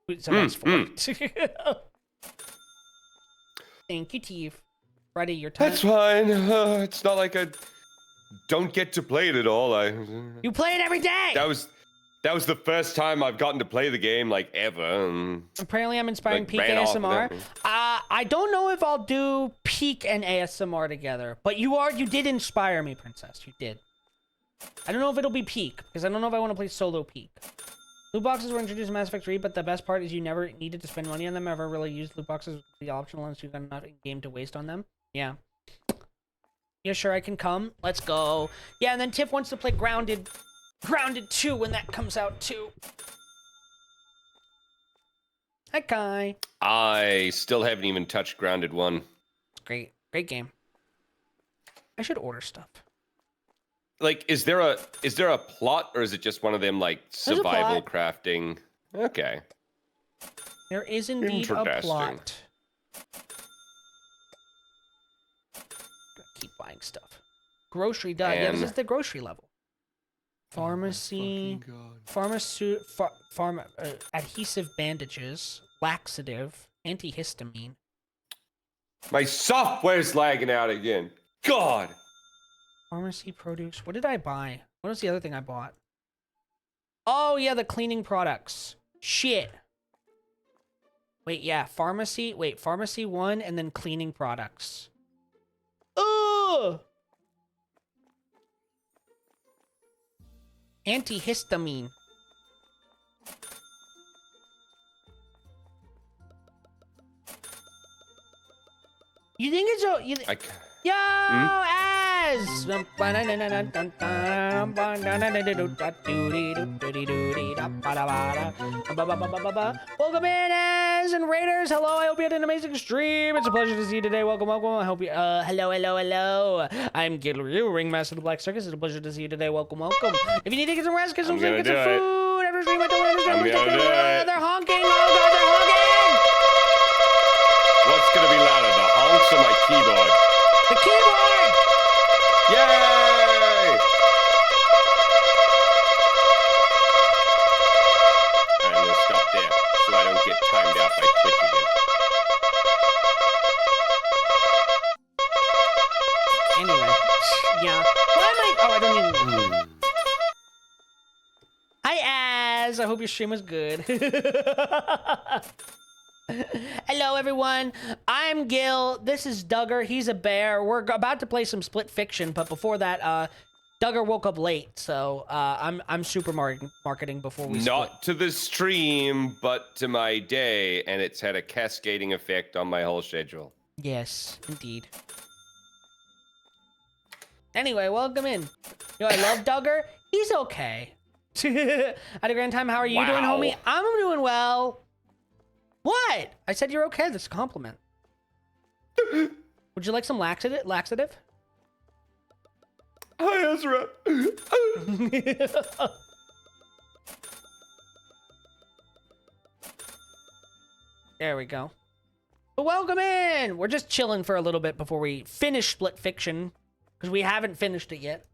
that's four. Thank you, Tiff. Friday, your time. That's fine. It's not like I don't get to play it at all. You play it every day. That was the first time I've gotten to play the game like ever. Apparently, I'm inspiring Like, Peak ran off ASMR. with it. I don't know if I'll do Peak and ASMR together, but you did inspire me, Princess. You did. I don't know if it'll be Peak because I don't know if I want to play solo Peak. Loot boxes were introduced in Mass Effect 3, but the best part is you never needed to spend money on them. Ever really used loot boxes the optional unless you got enough in game to waste on them. Yeah. Yeah, sure, I can come. Let's go. Yeah, and then Tiff wants to play Grounded 2 when that comes out too. Hi, Kai. I still haven't even touched Grounded 1. Great game. I should order stuff. Like, is there a plot, or is it just one of them like survival crafting? Okay. There is indeed a plot. Keep buying stuff. Grocery done. Yeah, this is the grocery level. Pharmacy, adhesive bandages, laxative, antihistamine. My software's lagging out again. God. Pharmacy produce. What did I buy? What was the other thing I bought? Oh, yeah, the cleaning products. Shit. Wait, yeah, pharmacy. Wait, pharmacy 1 and then cleaning products. Ugh! Antihistamine. You think it's a... Yo, Az! Welcome in, Az and Raiders. Hello, I hope you had an amazing stream. It's a pleasure to see you today. Welcome. I hope you, hello. I'm GilRyu, Ringmaster of the Black Circus. It's a pleasure to see you today. Welcome. If you need to get some rest, get some sleep, get some food. Every stream, I don't understand what's taking They're honking. Oh, God, they're honking! What's gonna be louder, the honks or my keyboard? The keyboard! Yay! I'm gonna stop there so I don't get timed out by Twitch again. Anyway, yeah. Why am I? Oh, I don't even. Hi, Az. I hope your stream was good. Hello, everyone. I'm Gil. This is Dugger. He's a bear. We're about to play some Split Fiction, but before that, Duggar woke up late, so I'm super marketing before we split. Not to the stream, but to my day, and it's had a cascading effect on my whole schedule. Yes, indeed. Anyway, welcome in. You know, I love Duggar. He's okay. I had a grand time. How are you doing, homie? I'm doing well. What? I said you're okay. That's a compliment. Would you like some laxative? Hi, Ezra. There we go. But welcome in. We're just chilling for a little bit before we finish Split Fiction, because we haven't finished it yet.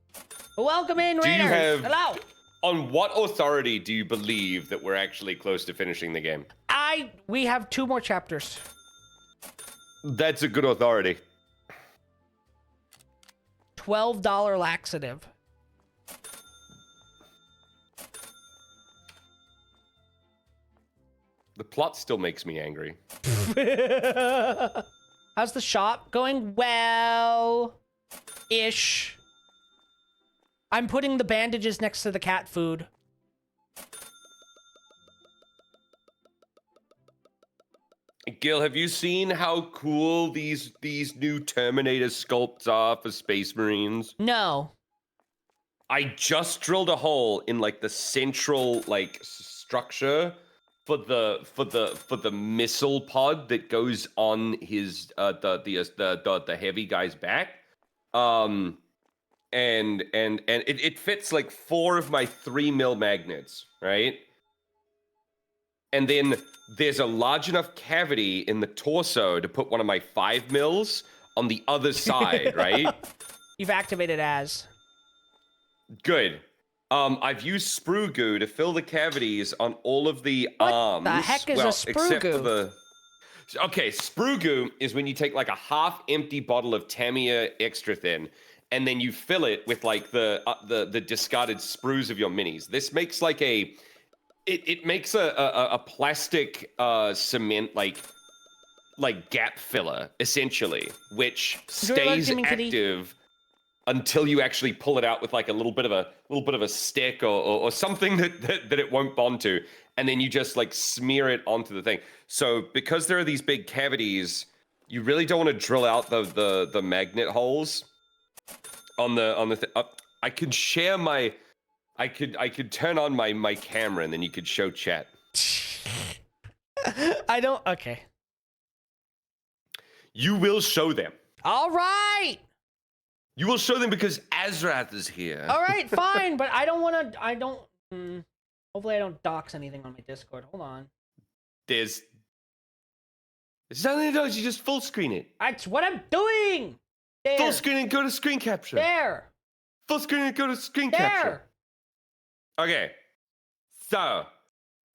But welcome in, Do you Raiders. have? Hello. On what authority do you believe that we're actually close to finishing the game? We have 2 more chapters. That's a good authority. $12 laxative. The plot still makes me angry. How's the shop going? Well-ish. I'm putting the bandages next to the cat food. Gil, have you seen how cool these new Terminator sculpts are for Space Marines? No. I just drilled a hole in like the central like structure for the missile pod that goes on his the heavy guy's back. And it fits like 4 of my 3 mil magnets, right? And then there's a large enough cavity in the torso to put one of my 5 mils on the other side, right? You've activated as. Good. I've used sprue goo to fill the cavities on all of the arms. What the heck is a sprue except goo? for the... Okay, sprue goo is when you take like a half-empty bottle of Tamiya extra thin, and then you fill it with like the discarded sprues of your minis. This makes like a... It makes a plastic cement like gap filler essentially, which stays active until you actually pull it out with like a little bit of a stick or something that it won't bond to, and then you just like smear it onto the thing. So because there are these big cavities, you really don't want to drill out the magnet holes on the. I could share my. I could turn on my camera and then you could show chat. I don't. Okay. You will show them. All right. You will show them because Azrath is here. All right, fine, but I don't want to. I don't. Hopefully, I don't dox anything on my Discord. Hold on. There's nothing to do. You just full screen it. That's what I'm doing. There. Full screen and go to screen capture. There. Full screen and go to screen There. capture. Okay, so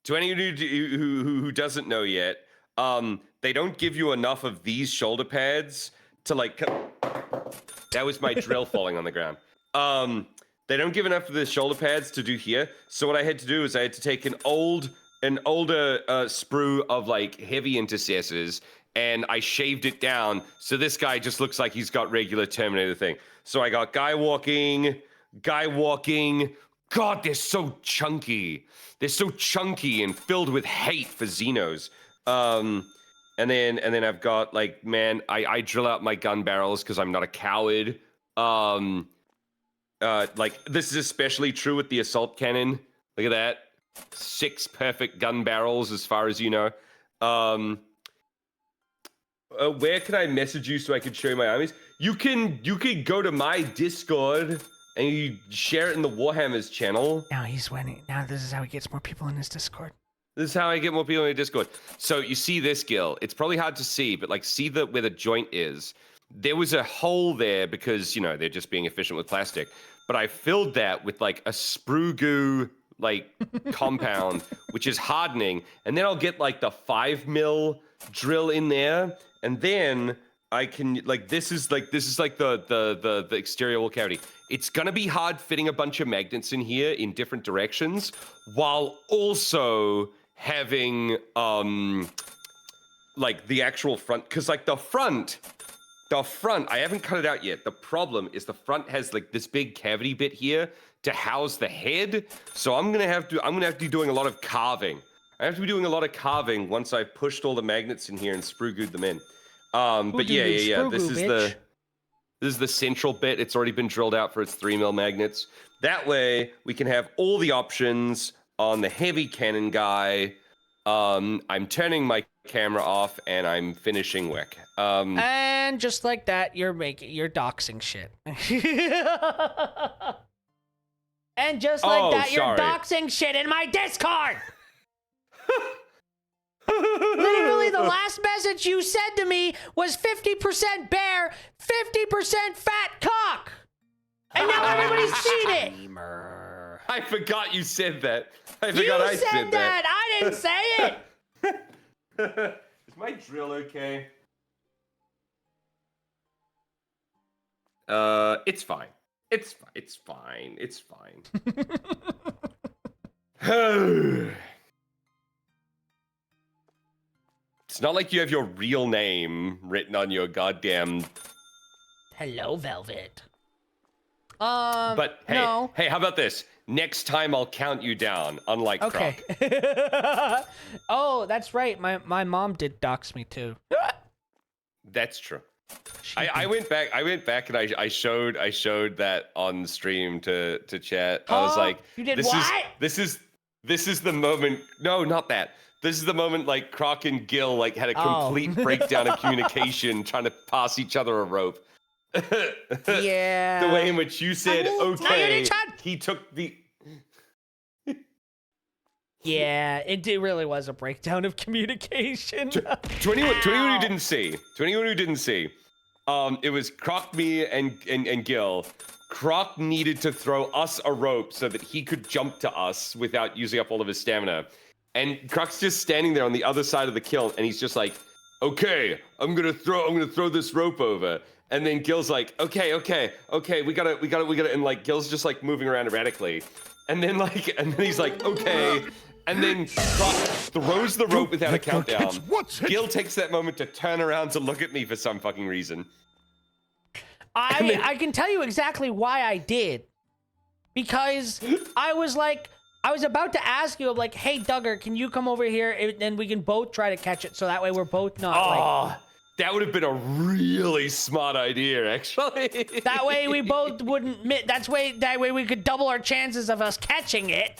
to anyone who doesn't know yet, they don't give you enough of these shoulder pads to like. That was my drill falling on the ground. They don't give enough of the shoulder pads to do here. So what I had to do is I had to take an older sprue of like heavy intercessors, and I shaved it down so this guy just looks like he's got regular Terminator thing. So I got guy walking. God, they're so chunky. They're so chunky and filled with hate for Xenos. And then I've got like, man, I drill out my gun barrels because I'm not a coward. Like this is especially true with the assault cannon. Look at that. 6 perfect gun barrels as far as you know. Where can I message you so I can show you my armies? You can go to my Discord and you share it in the Warhammer's channel. Now he's winning. Now this is how he gets more people in his Discord. This is how I get more people in my Discord. So you see this, Gil. It's probably hard to see, but like see where the joint is. There was a hole there because, you know, they're just being efficient with plastic. But I filled that with like a sprue goo like compound, which is hardening. And then I'll get like the 5 mil drill in there. And then I can like this is like the exterior wall cavity. It's gonna be hard fitting a bunch of magnets in here in different directions while also having like the actual front, because like the front the front, I haven't cut it out yet. The problem is the front has like this big cavity bit here to house the head. So I'm gonna have to be doing a lot of carving. I have to be doing a lot of carving once I've pushed all the magnets in here and sprue glued them in. But yeah. This is the central bit. It's already been drilled out for its 3mm magnets. That way we can have all the options on the heavy cannon guy. I'm turning my camera off and I'm finishing work. And just like that, you're doxing shit. And just like that, you're doxing shit in my Discord. Literally, the last message you said to me was 50% bear, 50% fat cock. And now everybody's seen it. I forgot you said that. I You forgot I said that. I didn't say it. Is my drill okay? It's fine. It's fine. It's fine. It's not like you have your real name written on your goddamn. Hello, Velvet. But hey, no. hey, how about this? Next time I'll count you down, unlike Okay. Croc. Oh, that's right. My mom did dox me too. That's true. I went back and I showed that on stream to chat. I was like, you did this what? This is the moment. No, not that. This is the moment like Croc and Gil like had a complete breakdown of communication, trying to pass each other a rope. Yeah. The way in which you said, okay, he took the. Yeah, it really was a breakdown of communication. To anyone who didn't see, it was Croc, me, and Gil. Croc needed to throw us a rope so that he could jump to us without using up all of his stamina. And Croc's just standing there on the other side of the kiln, and he's just like, "Okay, I'm gonna throw this rope over." And then Gil's like, "Okay, we gotta," and like Gil's just like moving around erratically, and then he's like, "Okay." And then Croc throws the rope without a countdown. Gil takes that moment to turn around to look at me for some fucking reason. I can tell you exactly why I did. Because I was about to ask you, like, hey, Dugger, can you come over here and we can both try to catch it so that way we're both not that would have been a really smart idea, actually. That way we both wouldn't that way we could double our chances of us catching it.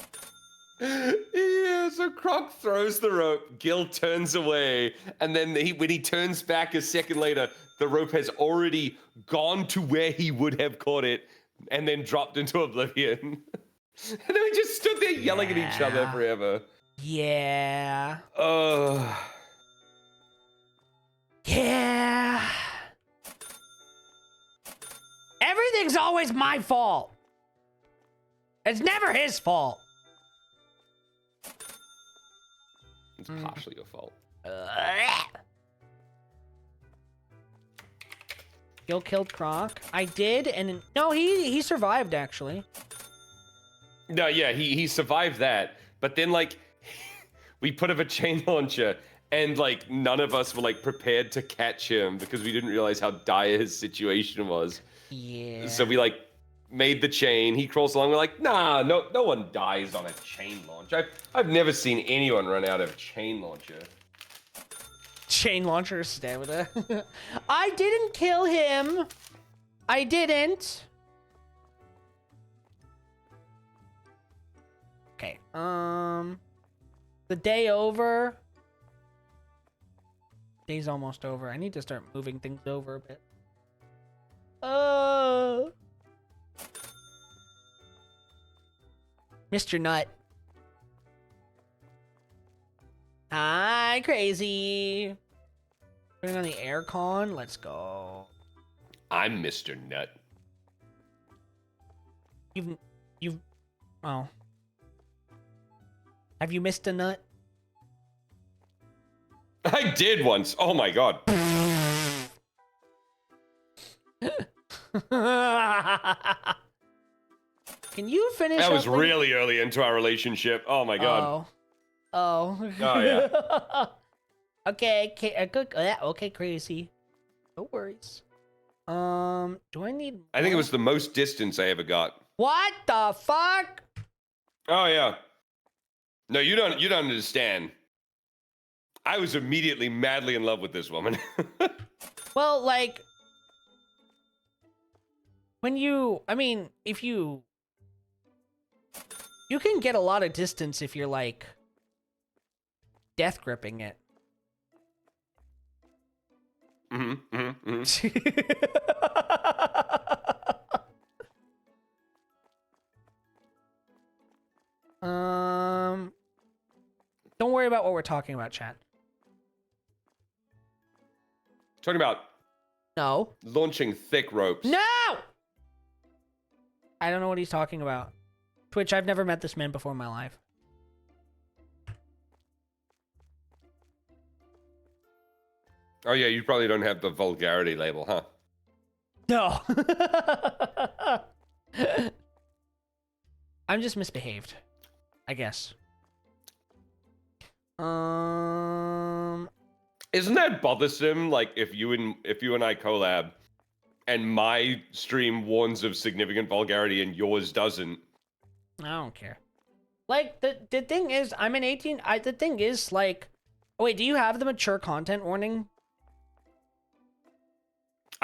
Yeah, so Croc throws the rope, Gil turns away, and then when he turns back a second later, the rope has already gone to where he would have caught it and then dropped into oblivion. And then we just stood there yelling at each other forever. Yeah. Yeah. Everything's always my fault. It's never his fault. It's partially your fault. Gil killed Croc. I did, and no, he survived actually. No, yeah, he survived that, but then like we put up a chain launcher, and like none of us were like prepared to catch him because we didn't realize how dire his situation was. Yeah. So we like made the chain. He crawls along. We're like, nah, no one dies on a chain launch. I've never seen anyone run out of chain launcher. Chain launcher stamina. I didn't kill him. I didn't. Okay. The day over. Day's almost over. I need to start moving things over a bit. Mr. Nut. Hi, crazy. Putting on the aircon. Let's go. I'm Mr. Nut. You've. Oh. Have you missed a nut? I did once. Oh my god. Can you finish? That was really early into our relationship. Oh my god. Oh yeah. Okay, okay, crazy. No worries. Do I need? I think it more? was the most distance I ever got. What the fuck? Oh yeah. No, you don't understand. I was immediately madly in love with this woman. Well, like, when you, I mean, if you can get a lot of distance if you're like death gripping it. Don't worry about what we're talking about, chat. Talking about No. launching thick ropes. No! I don't know what he's talking about. Twitch, I've never met this man before in my life. Oh yeah, you probably don't have the vulgarity label, huh? No. I'm just misbehaved, I guess. Isn't that bothersome? Like if you and I collab, and my stream warns of significant vulgarity and yours doesn't. I don't care. Like the thing is, I'm an 18. The thing is, like, oh wait, do you have the mature content warning?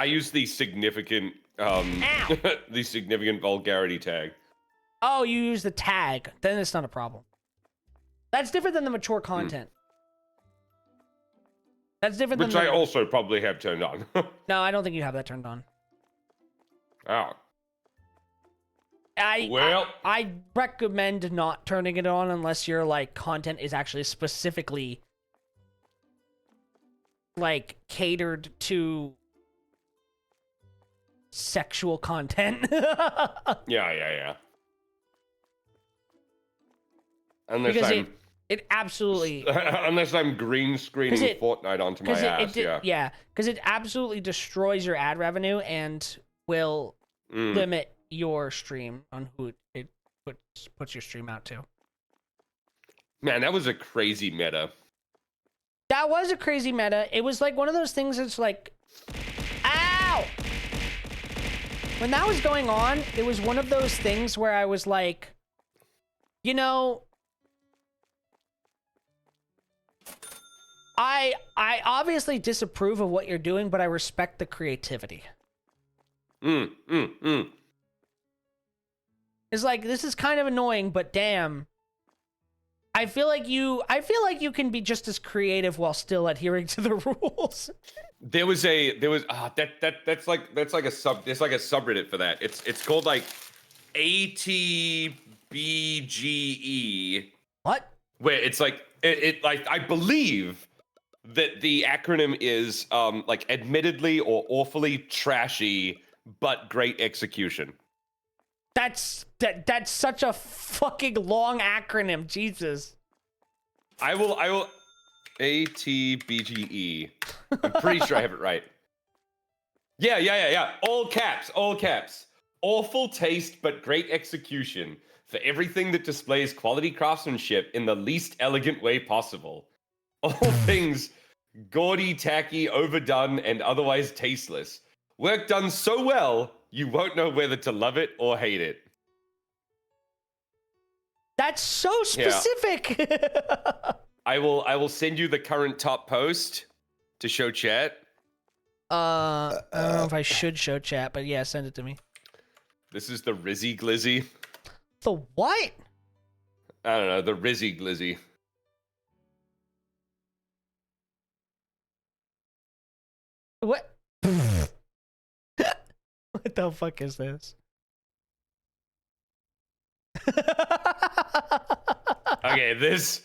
I use the significant the significant vulgarity tag. Oh, you use the tag. Then it's not a problem. That's different than the mature content. That's different Which than I also probably have turned on. No, I don't think you have that turned on. Oh. I recommend not turning it on unless your like content is actually specifically like catered to sexual content. Yeah. Unless Because I'm it absolutely unless I'm green screening Fortnite onto my ass. yeah, because it absolutely destroys your ad revenue and will limit your stream on who it puts your stream out to. Man, that was a crazy meta. That was a crazy meta. It was like one of those things that's like, ow! When that was going on, it was one of those things where I was like, you know, I obviously disapprove of what you're doing, but I respect the creativity. It's like, this is kind of annoying, but damn. I feel like you can be just as creative while still adhering to the rules. There's like a subreddit for that. It's called like ATBGE. What? Where it's like it like I believe that the acronym is like admittedly or awfully trashy but great execution. That's such a fucking long acronym, Jesus. I will ATBGE. I'm pretty sure I have it right. Yeah. All caps. Awful taste but great execution for everything that displays quality craftsmanship in the least elegant way possible. All things gaudy, tacky, overdone, and otherwise tasteless. Work done so well, you won't know whether to love it or hate it. That's so specific. Yeah. I will send you the current top post to show chat. I don't know if I should show chat, but yeah, send it to me. This is the Rizzy Glizzy. The what? I don't know, the Rizzy Glizzy. What? What the fuck is this? Okay, this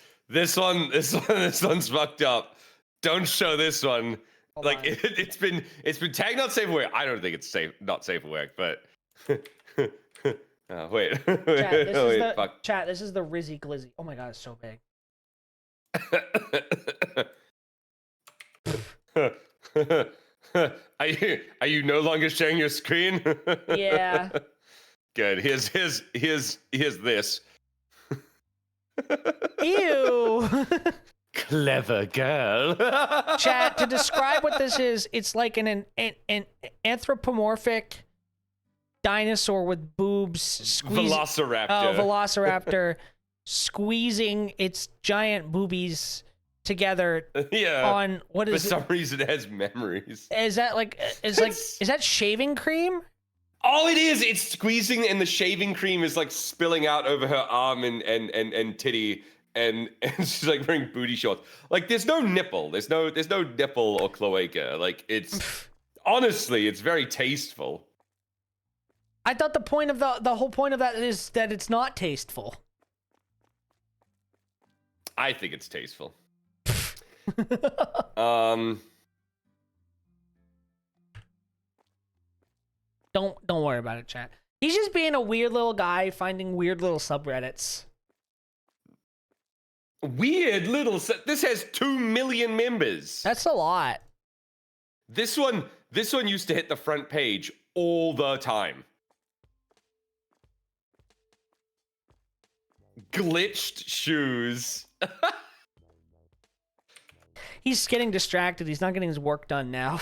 one's fucked up. Don't show this one. Hold like on. it's been tagged not safe for work. I don't think it's not safe for work, but wait. Fuck. Chat, this is the Rizzy Glizzy. Oh my god, it's so big. Are you no longer sharing your screen? Yeah. Good. Here's this. Ew. Clever girl. Chat, to describe what this is, it's like an anthropomorphic dinosaur with boobs. Velociraptor. Oh, Velociraptor squeezing its giant boobies together Yeah. on what is For some reason, it has memories. is that like is that shaving cream? All it is, it's squeezing, and the shaving cream is like spilling out over her arm and titty, and she's like wearing booty shorts. Like there's no nipple, there's no nipple or cloaca. Like it's honestly, it's very tasteful. I thought the whole point of that is that it's not tasteful. I think it's tasteful. Don't worry about it, chat. He's just being a weird little guy finding weird little subreddits. Weird little. This has 2 million members. That's a lot. This one used to hit the front page all the time. Glitched shoes. He's getting distracted. He's not getting his work done now.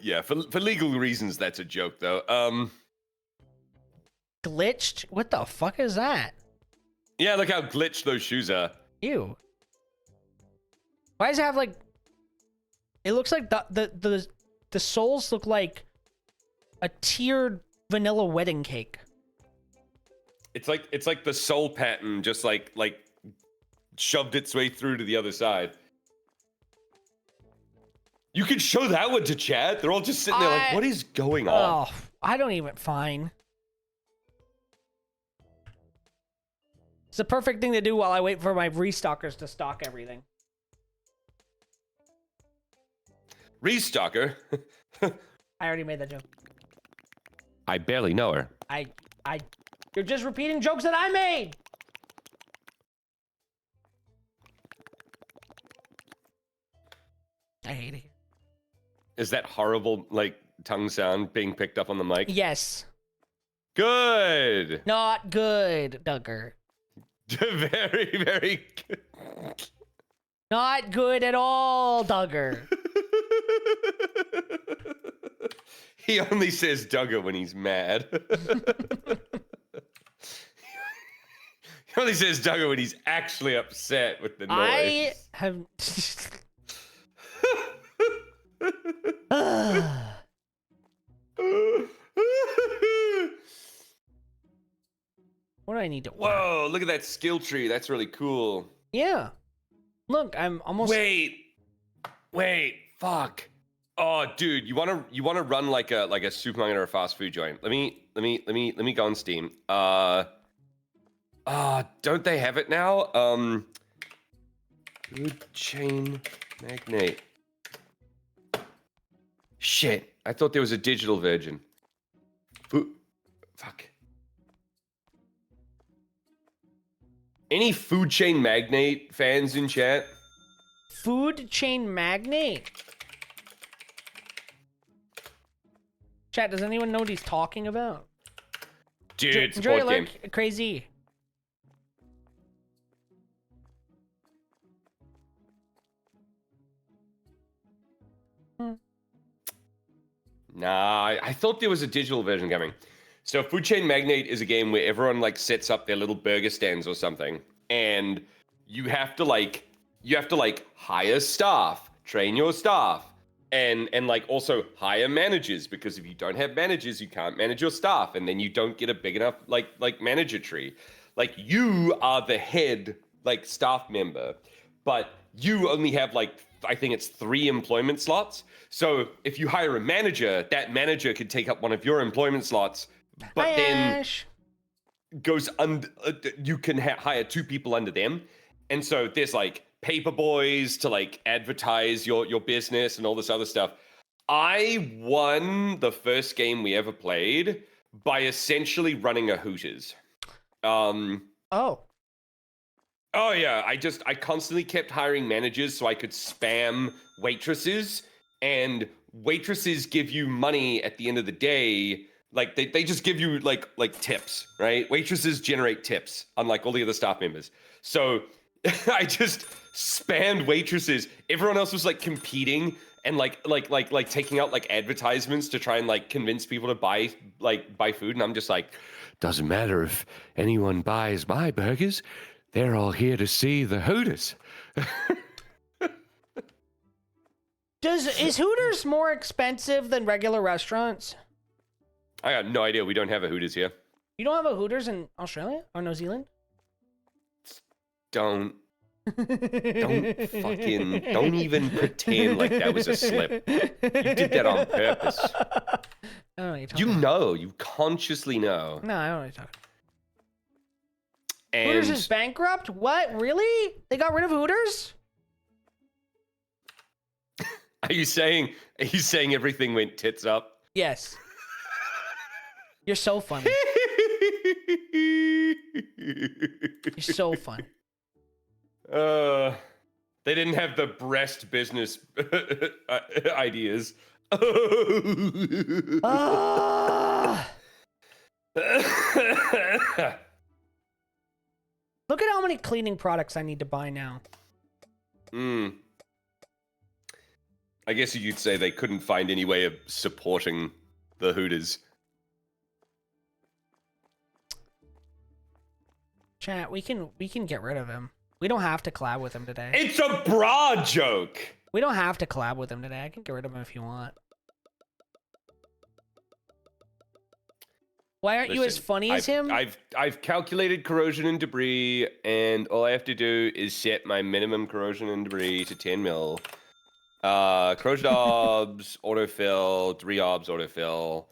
Yeah, for legal reasons, that's a joke, though. Glitched? What the fuck is that? Yeah, look how glitched those shoes are. Ew. Why does it have like? It looks like the soles look like a tiered vanilla wedding cake. It's like the sole pattern just like shoved its way through to the other side. You can show that one to chat. They're all just sitting there like, what is going on? Oh, I don't even fine. It's the perfect thing to do while I wait for my restockers to stock everything. Restocker? I already made that joke. I barely know her. You're just repeating jokes that I made. I hate it. Is that horrible, like, tongue sound being picked up on the mic? Yes. Good. Not good, Dugger. Very, very good. Not good at all, Dugger. He only says Dugger when he's mad. He only says Dugger when he's actually upset with the noise. I have... What do I need to order? Whoa, look at that skill tree. That's really cool. Yeah. Look, I'm almost... Wait, fuck. Oh, dude, you wanna run like a supermarket or a fast food joint? Let me go on Steam. Don't they have it now? Food chain magnate. Shit, I thought there was a digital version. Fuck. Any food chain magnate fans in chat? Food chain magnate? Chat, does anyone know what he's talking about? Dude, it's a Enjoy your board game. luck, Crazy. Nah, I thought there was a digital version coming. So Food Chain Magnate is a game where everyone like sets up their little burger stands or something, and you have to hire staff, train your staff, and like also hire managers, because if you don't have managers, you can't manage your staff, and then you don't get a big enough like manager tree. Like you are the head like staff member, but you only have like I think it's 3 employment slots. So if you hire a manager, that manager could take up one of your employment slots, but Hi, then Ash. goes under. You can hire 2 people under them, and so there's like paper boys to like advertise your business and all this other stuff. I won the first game we ever played by essentially running a Hooters. Oh yeah, I constantly kept hiring managers so I could spam waitresses, and waitresses give you money at the end of the day. Like they just give you like tips, right? Waitresses generate tips, unlike all the other staff members. So I just spammed waitresses. Everyone else was like competing and like taking out like advertisements to try and like convince people to buy food. And I'm just like, doesn't matter if anyone buys my burgers. They're all here to see the Hooters. Is Hooters more expensive than regular restaurants? I got no idea. We don't have a Hooters here. You don't have a Hooters in Australia or New Zealand? Don't even pretend like that was a slip. You did that on purpose. I don't know what you're talking You about. know, you consciously know. No, I don't know what you're talking about. And Hooters is bankrupt? What? Really? They got rid of Hooters? are you saying everything went tits up? Yes. You're so funny. You're so fun. They didn't have the breast business ideas. Ah! Look at how many cleaning products I need to buy now. I guess you'd say they couldn't find any way of supporting the Hooters. Chat, we can get rid of him. We don't have to collab with him today. It's a bra joke. We don't have to collab with him today. I can get rid of him if you want. Why aren't you as funny as him? I've calculated corrosion and debris, and all I have to do is set my minimum corrosion and debris to 10 mil. Corrosion obs, autofill, debris obs, autofill.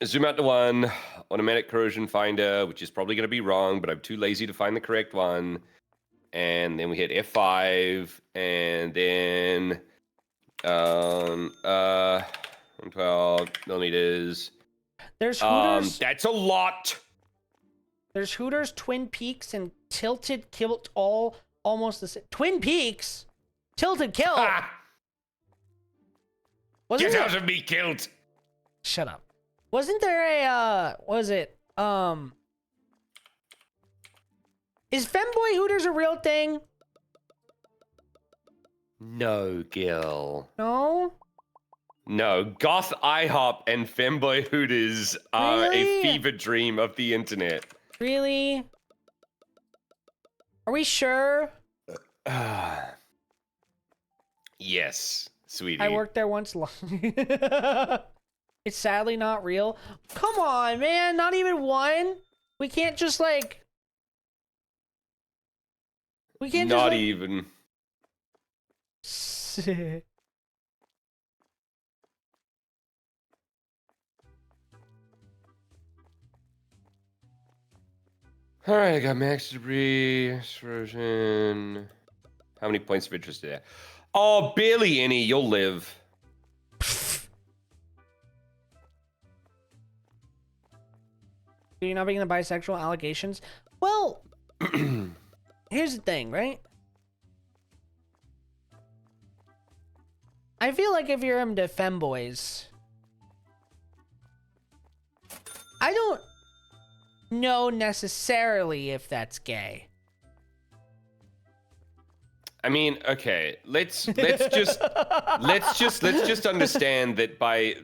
Zoom out to 1, automatic corrosion finder, which is probably going to be wrong, but I'm too lazy to find the correct one. And then we hit F5, and then 12 millimeters. There's Hooters. That's a lot. There's Hooters, Twin Peaks, and Tilted Kilt all almost the same. Twin Peaks? Tilted Kilt? Ah, Wasn't get there... out of me, kilt. Shut up. Wasn't there a, is Femboy Hooters a real thing? No, Gil. No? No, Goth IHOP and Femboy Hooters are Really? a fever dream of the internet. Really? Are we sure? Yes, sweetie. I worked there once. It's sadly not real. Come on, man. Not even one? We can't just like... We can't Not just even. like... All right, I got max debris, corrosion. How many points of interest there? Oh, barely any. You'll live. You're not being the bisexual allegations? Well, here's the thing, right? I feel like if you're into femboys, I don't know necessarily if that's gay. I mean, okay, let's just understand that by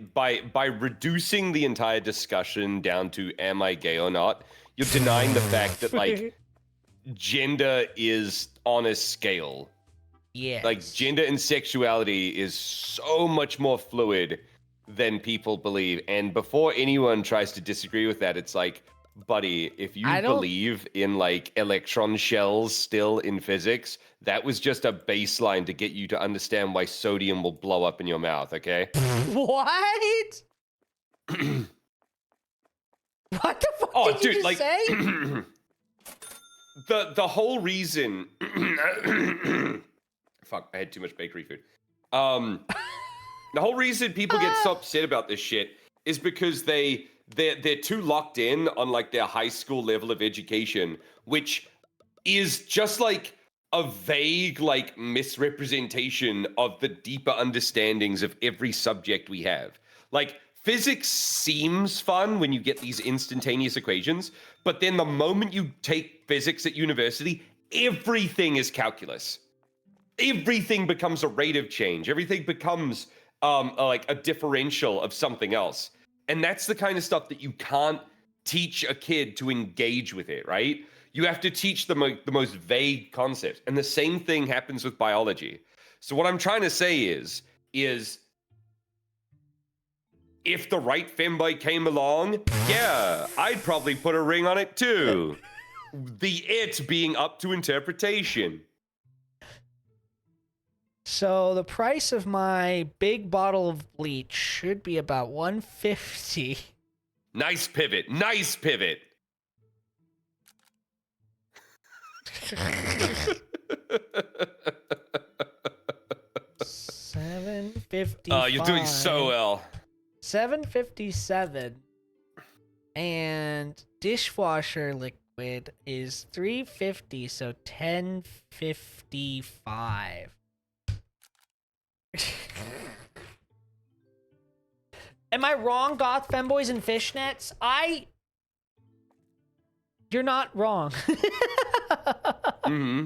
reducing the entire discussion down to am I gay or not, you're denying the fact that like gender is on a scale. Yeah. Like gender and sexuality is so much more fluid than people believe. And before anyone tries to disagree with that, it's like, buddy, if you believe in like electron shells still in physics, that was just a baseline to get you to understand why sodium will blow up in your mouth, okay? What? What the fuck did you just say? the whole reason fuck, I had too much bakery food. The whole reason people get so upset about this shit is because they're too locked in on like their high school level of education, which is just like a vague like misrepresentation of the deeper understandings of every subject we have. Like physics seems fun when you get these instantaneous equations, but then the moment you take physics at university, everything is calculus. Everything becomes a rate of change. Everything becomes like a differential of something else. And that's the kind of stuff that you can't teach a kid to engage with it, right? You have to teach them the most vague concepts. And the same thing happens with biology. So what I'm trying to say is if the right femboy came along, yeah, I'd probably put a ring on it too. The it being up to interpretation. So the price of my big bottle of bleach should be about $150. Nice pivot. Nice pivot. $7.50. Oh, you're doing so well. $7.57. And dishwasher liquid is $3.50, so $10.55. Am I wrong, goth femboys and fishnets? You're not wrong. Mm-hmm.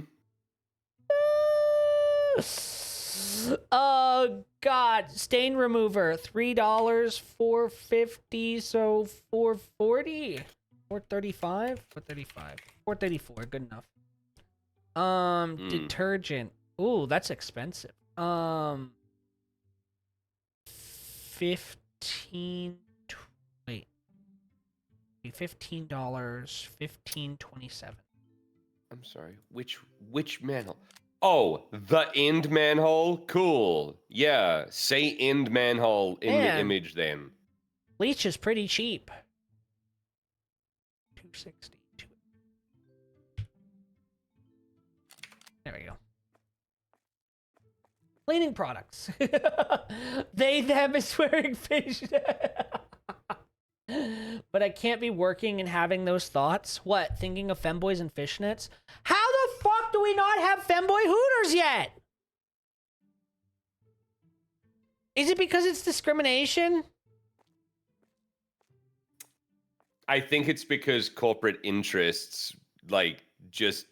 Oh God, stain remover, $3, $4.50, so $4.40, $4.35, $4.34, good enough. Detergent. Ooh, that's expensive. 15. Wait. $15, $15.27. I'm sorry. Which manhole? Oh, the end manhole? Cool. Yeah. Say end manhole in the image then. Bleach is pretty cheap. $2.60. There we go. Cleaning products. They, them is swearing fish. But I can't be working and having those thoughts. What? Thinking of femboys and fishnets? How the fuck do we not have femboy hooters yet? Is it because it's discrimination? I think it's because corporate interests, like, just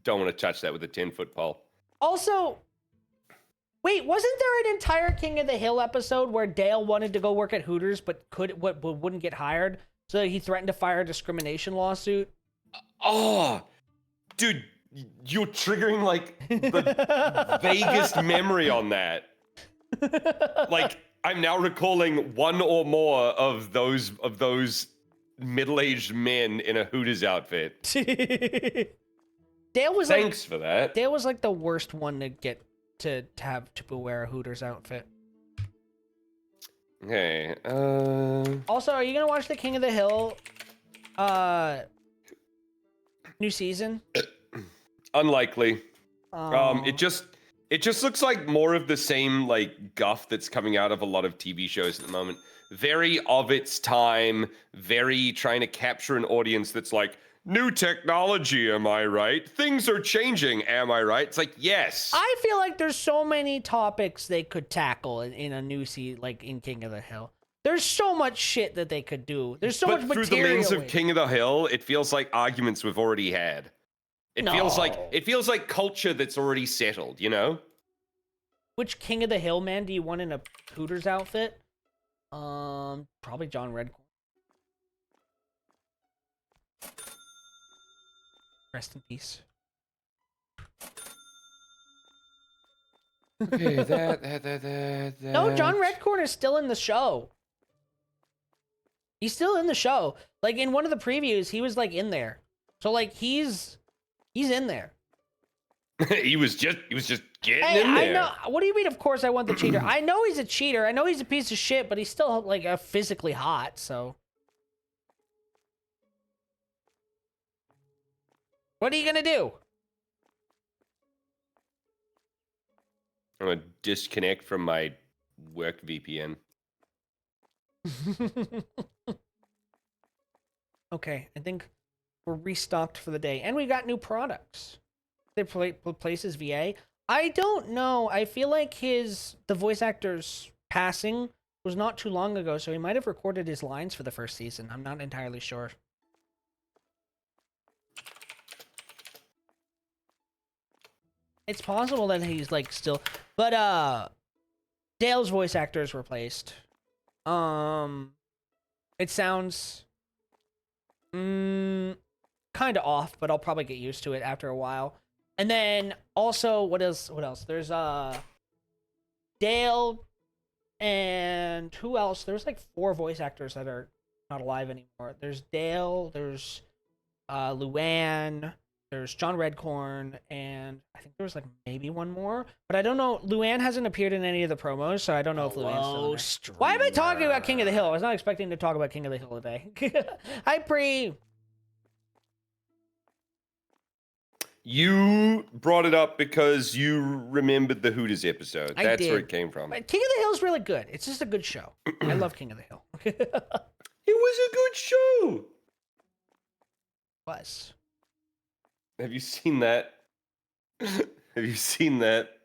don't want to touch that with a 10-foot pole. Also, wait, wasn't there an entire King of the Hill episode where Dale wanted to go work at Hooters but wouldn't get hired, so he threatened to fire a discrimination lawsuit? Oh, dude, you're triggering like the vaguest memory on that. Like, I'm now recalling one or more of those middle-aged men in a Hooters outfit. Dale was Thanks for that. Dale was like the worst one to get to have to wear a Hooters outfit. Okay. Also, are you gonna watch the King of the Hill new season? Unlikely. It just looks like more of the same like guff that's coming out of a lot of TV shows at the moment. Very of its time, very trying to capture an audience that's like, new technology, am I right? Things are changing, am I right? It's like, yes. I feel like there's so many topics they could tackle in a new season, like in King of the Hill. There's so much shit that they could do. There's so much material. But through the lens of King of the Hill, it feels like arguments we've already had. It feels like culture that's already settled, you know? Which King of the Hill man do you want in a Hooters outfit? Probably John Redcorn. Rest in peace. Okay, that. No, John Redcorn is still in the show. He's still in the show. Like in one of the previews, he was like in there. So like he's in there. he was just getting Hey, in there. I know. What do you mean? Of course, I want the cheater. I know he's a cheater. I know he's a piece of shit, but he's still like physically hot. So, what are you gonna do? I'm gonna disconnect from my work VPN. Okay, I think we're restocked for the day, and we got new products. They places VA. I don't know. I feel like the voice actor's passing was not too long ago, so he might have recorded his lines for the first season. I'm not entirely sure. It's possible that he's like still, but Dale's voice actor is replaced. It sounds kind of off, but I'll probably get used to it after a while. And then also, what else? There's Dale and who else? There's like 4 voice actors that are not alive anymore. There's Dale, there's Luann, there's John Redcorn, and I think there was like maybe one more, but I don't know. Luann hasn't appeared in any of the promos, so I don't know if Luann's still in there. Why am I talking about King of the Hill? I was not expecting to talk about King of the Hill today. Hi, Pri. You brought it up because you remembered the Hooters episode. That's where it came from. King of the Hill is really good. It's just a good show. I love King of the Hill. It was a good show. Was. Have you seen that? Have you seen that?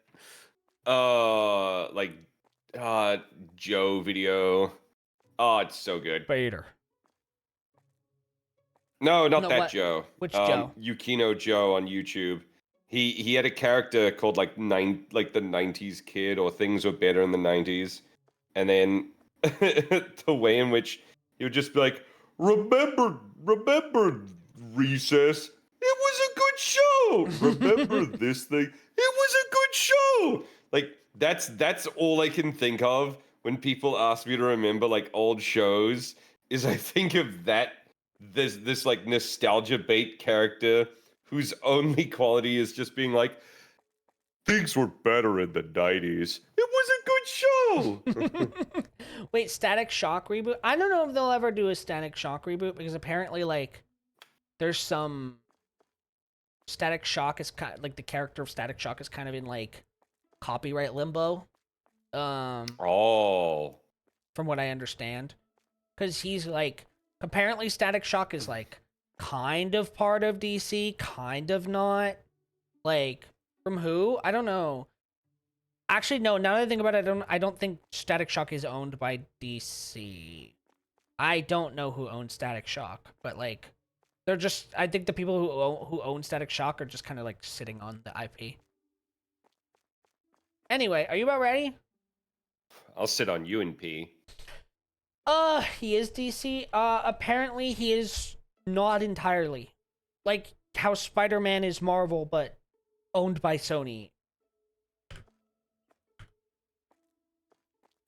Joe video. Oh, it's so good. Bader. No, not No, that what? Joe. Which Joe? Yukino Joe on YouTube. He had a character called like the 90s kid, or things were better in the 90s. And then the way in which he would just be like, remember recess? It was a good show. Remember this thing? It was a good show. Like that's all I can think of when people ask me to remember like old shows, is I think of that this like nostalgia bait character whose only quality is just being like, things were better in the 90s. It was a good show. Wait, Static Shock reboot? I don't know if they'll ever do a Static Shock reboot, because apparently like there's some Static Shock is kind like the character of Static Shock is kind of in like copyright limbo. Oh. From what I understand, because he's like, apparently Static Shock is like kind of part of DC, kind of not. Like, from who? I don't know. Actually, no. Now that I think about it, I don't think Static Shock is owned by DC. I don't know who owns Static Shock, but like, they're just. I think the people who own Static Shock are just kind of like sitting on the IP. Anyway, are you about ready? I'll sit on you and P. He is DC. Apparently he is not entirely. Like how Spider-Man is Marvel, but owned by Sony.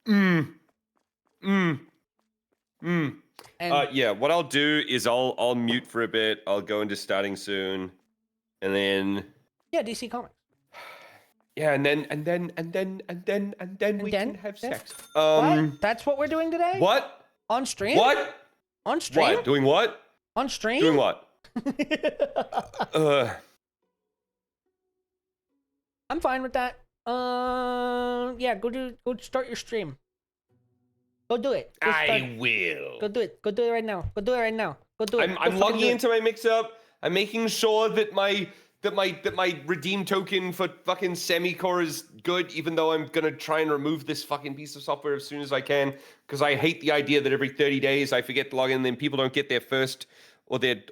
And Yeah, what I'll do is I'll mute for a bit. I'll go into starting soon. And then yeah, DC Comics. yeah, and then we can have sex. What? That's what we're doing today? What? On stream? What? On stream? What? Doing what? On stream? Doing what? I'm fine with that. Yeah, go start your stream. Go do it. I will. Go do it. Go do it right now. Go do it right now. Go do it. I'm logging into my mix-up. I'm making sure that my redeem token for fucking Semicore is good, even though I'm gonna try and remove this fucking piece of software as soon as I can, because I hate the idea that every 30 days I forget to log in and then people don't get their first or their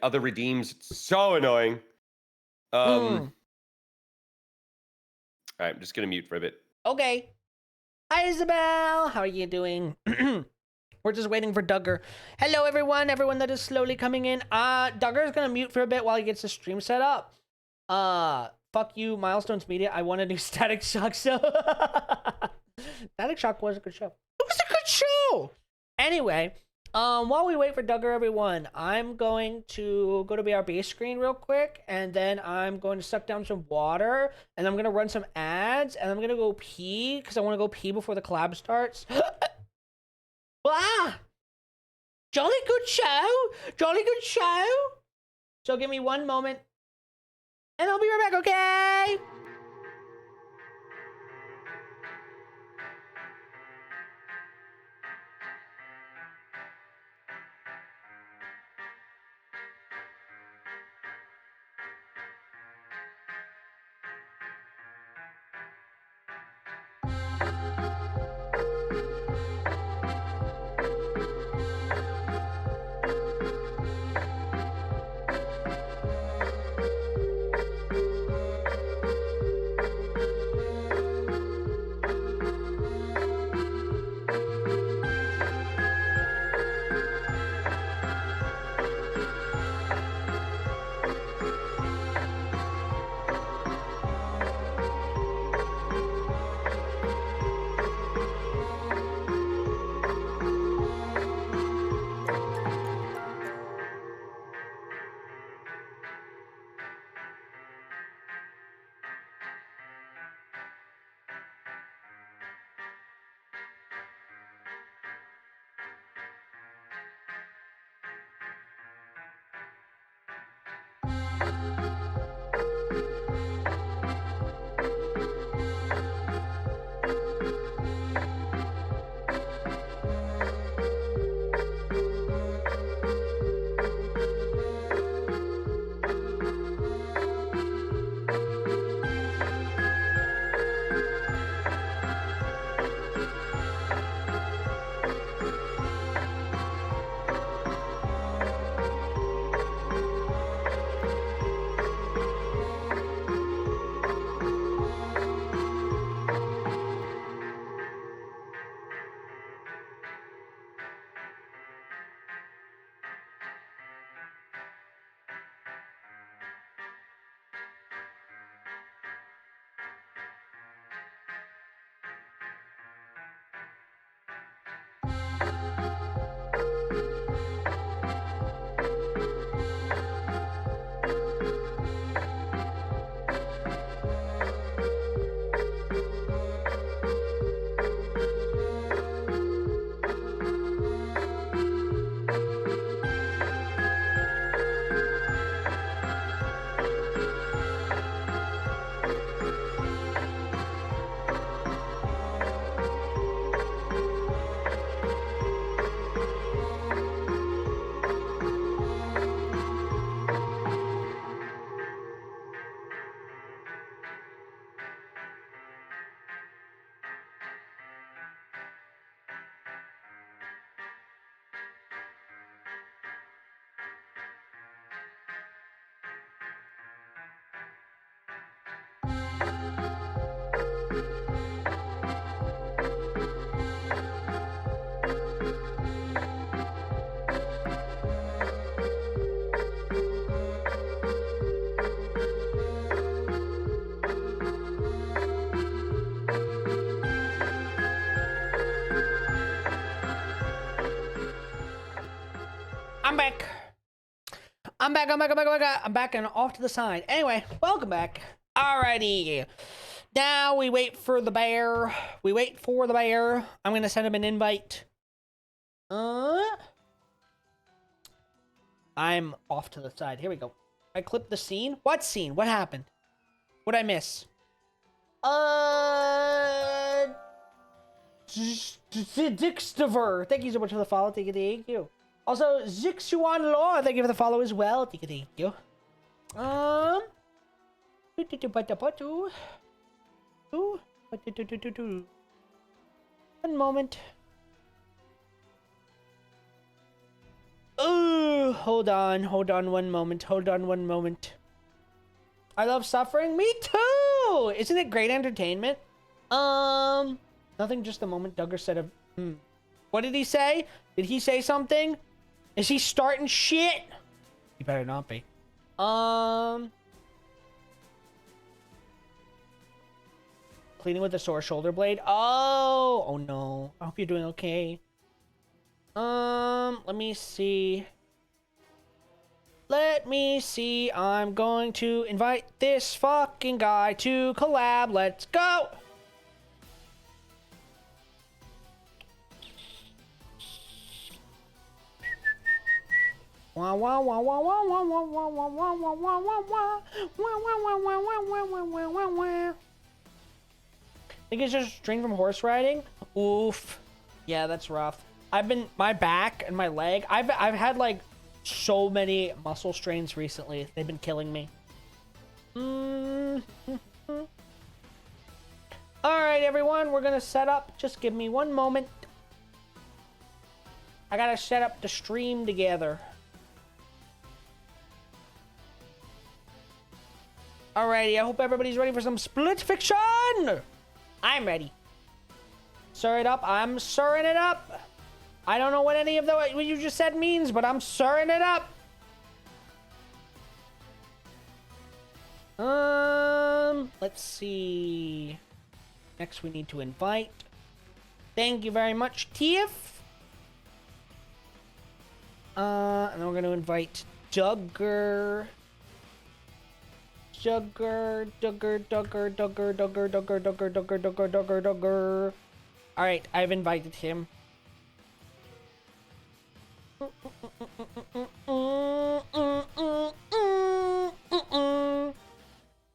other redeems. It's so annoying. Alright, I'm just gonna mute for a bit. Okay. Hi, Isabel. How are you doing? We're just waiting for Dugger. Hello, everyone that is slowly coming in. Dugger is gonna mute for a bit while he gets the stream set up. Fuck you, Milestones Media. I want to do Static Shock show. Static Shock was a good show. It was a good show. Anyway, while we wait for Dugger, everyone, I'm going to go to BRB screen real quick, and then I'm going to suck down some water, and I'm gonna run some ads, and I'm gonna go pee because I want to go pee before the collab starts. Wow! Jolly good show! Jolly good show! So give me one moment, and I'll be right back, okay? I'm back. I'm back and off to the side. Anyway, welcome back. Alrighty. Now we wait for the bear. I'm gonna send him an invite. I'm off to the side. Here we go. I clipped the scene. What scene? What happened? What'd I miss? Dixtiver. Thank you so much for the follow. Thank you. Also, Zixuan Law. Thank you for the follow as well. Thank you. One moment. Oh, hold on one moment. I love suffering. Me too. Isn't it great entertainment? Nothing, just a moment. Dugger said what did he say? Did he say something? Is he starting shit? He better not be. Cleaning with a sore shoulder blade. Oh no. I hope you're doing okay. Let me see. I'm going to invite this fucking guy to collab. Let's go. Think it's just a string from horse riding? Oof. Yeah, that's rough. My back and my leg, I've had like so many muscle strains recently. They've been killing me. Alright, everyone, we're gonna set up. Just give me one moment. I gotta set up the stream together. Alrighty, I hope everybody's ready for some split fiction! I'm ready. Stir it up. I'm stirring it up. I don't know what any of what you just said means, but I'm stirring it up. Let's see. Next, we need to invite. Thank you very much, Tiff. And then we're going to invite Dugger. Dugger. Alright, I've invited him.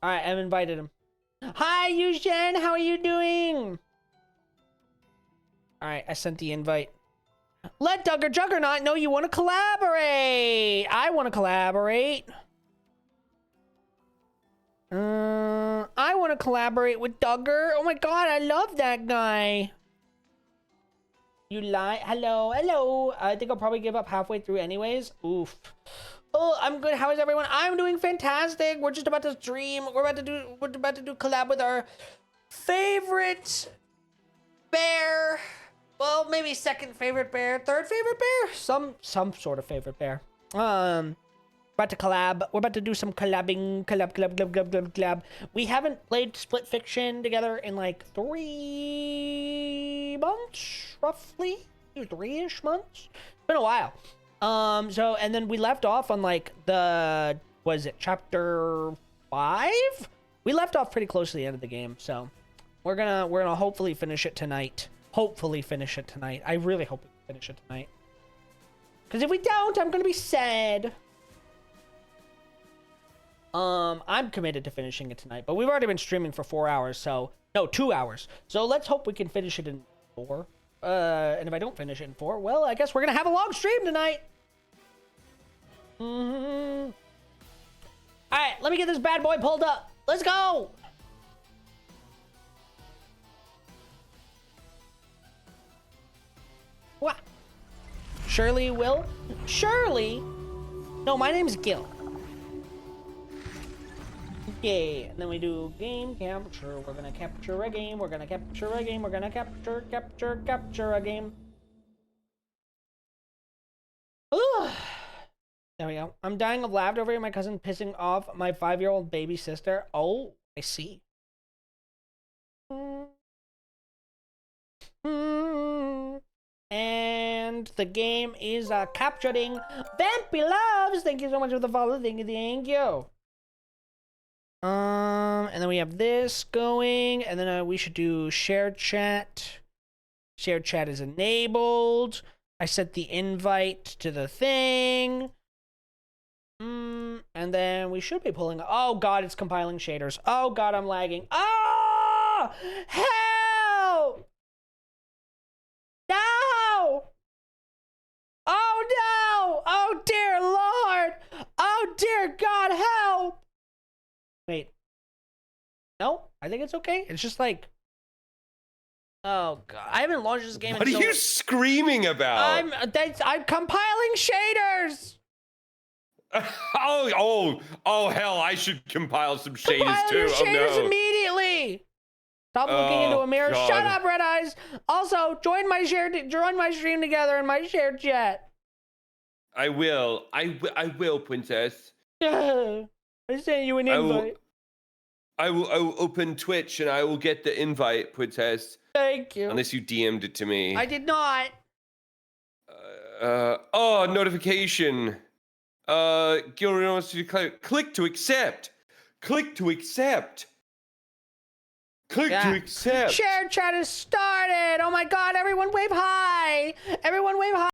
Alright, I've invited him. Hi, Yushin! How are you doing? Alright, I sent the invite. Let Duggerjuggernaut know you want to collaborate! I want to collaborate. I want to collaborate with Dugger. Oh my god, I love that guy. You lie. Hello. I think I'll probably give up halfway through anyways. Oof. Oh, I'm good. How is everyone? I'm doing fantastic. We're just about to stream. We're about to do collab with our favorite bear. Well, maybe second favorite bear, third favorite bear, some sort of favorite bear. About to collab. We're about to do some collab. We haven't played Split Fiction together in like 3 months, roughly 3-ish months. It's been a while. So and then we left off on like chapter 5? We left off pretty close to the end of the game, so we're gonna hopefully finish it tonight. I really hope we finish it tonight. Because if we don't, I'm gonna be sad. I'm committed to finishing it tonight, but we've already been streaming for 4 hours, so... No, 2 hours. So let's hope we can finish it in 4. And if I don't finish it in 4, well, I guess we're gonna have a long stream tonight! Alright, let me get this bad boy pulled up. Let's go! What? Shirley will? Shirley? No, my name's Gil. Yeah, and then we do game capture. We're gonna capture a game. We're gonna capture a game. We're gonna capture a game. Ooh. There we go. I'm dying of laughter over here. My cousin pissing off my 5-year-old baby sister. Oh, I see. And and the game is capturing. Vampy Loves, thank you so much for the follow. Thank you. And then we have this going, and then we should do shared chat. Shared chat is enabled. I set the invite to the thing. And then we should be pulling. Oh god, it's compiling shaders. Oh god, I'm lagging. Oh! Help! No! Oh no! Oh dear Lord! Oh dear God, help! Wait. No, I think it's okay. It's just like. Oh god, I haven't launched this game. What are you screaming about? I'm compiling shaders. Oh hell! I should compile some shaders Compile too. your shaders Oh no! immediately. Stop looking into a mirror. God. Shut up, Red Eyes. Also, join my stream together in my shared chat. I will, princess. I sent you an invite. I will open Twitch and I will get the invite, princess. Thank you. Unless you DM'd it to me. I did not. Oh, notification. GilRyu wants you to click to accept. Click to accept. Click to accept. Shared chat has started. Oh my god, everyone wave hi. Everyone wave hi.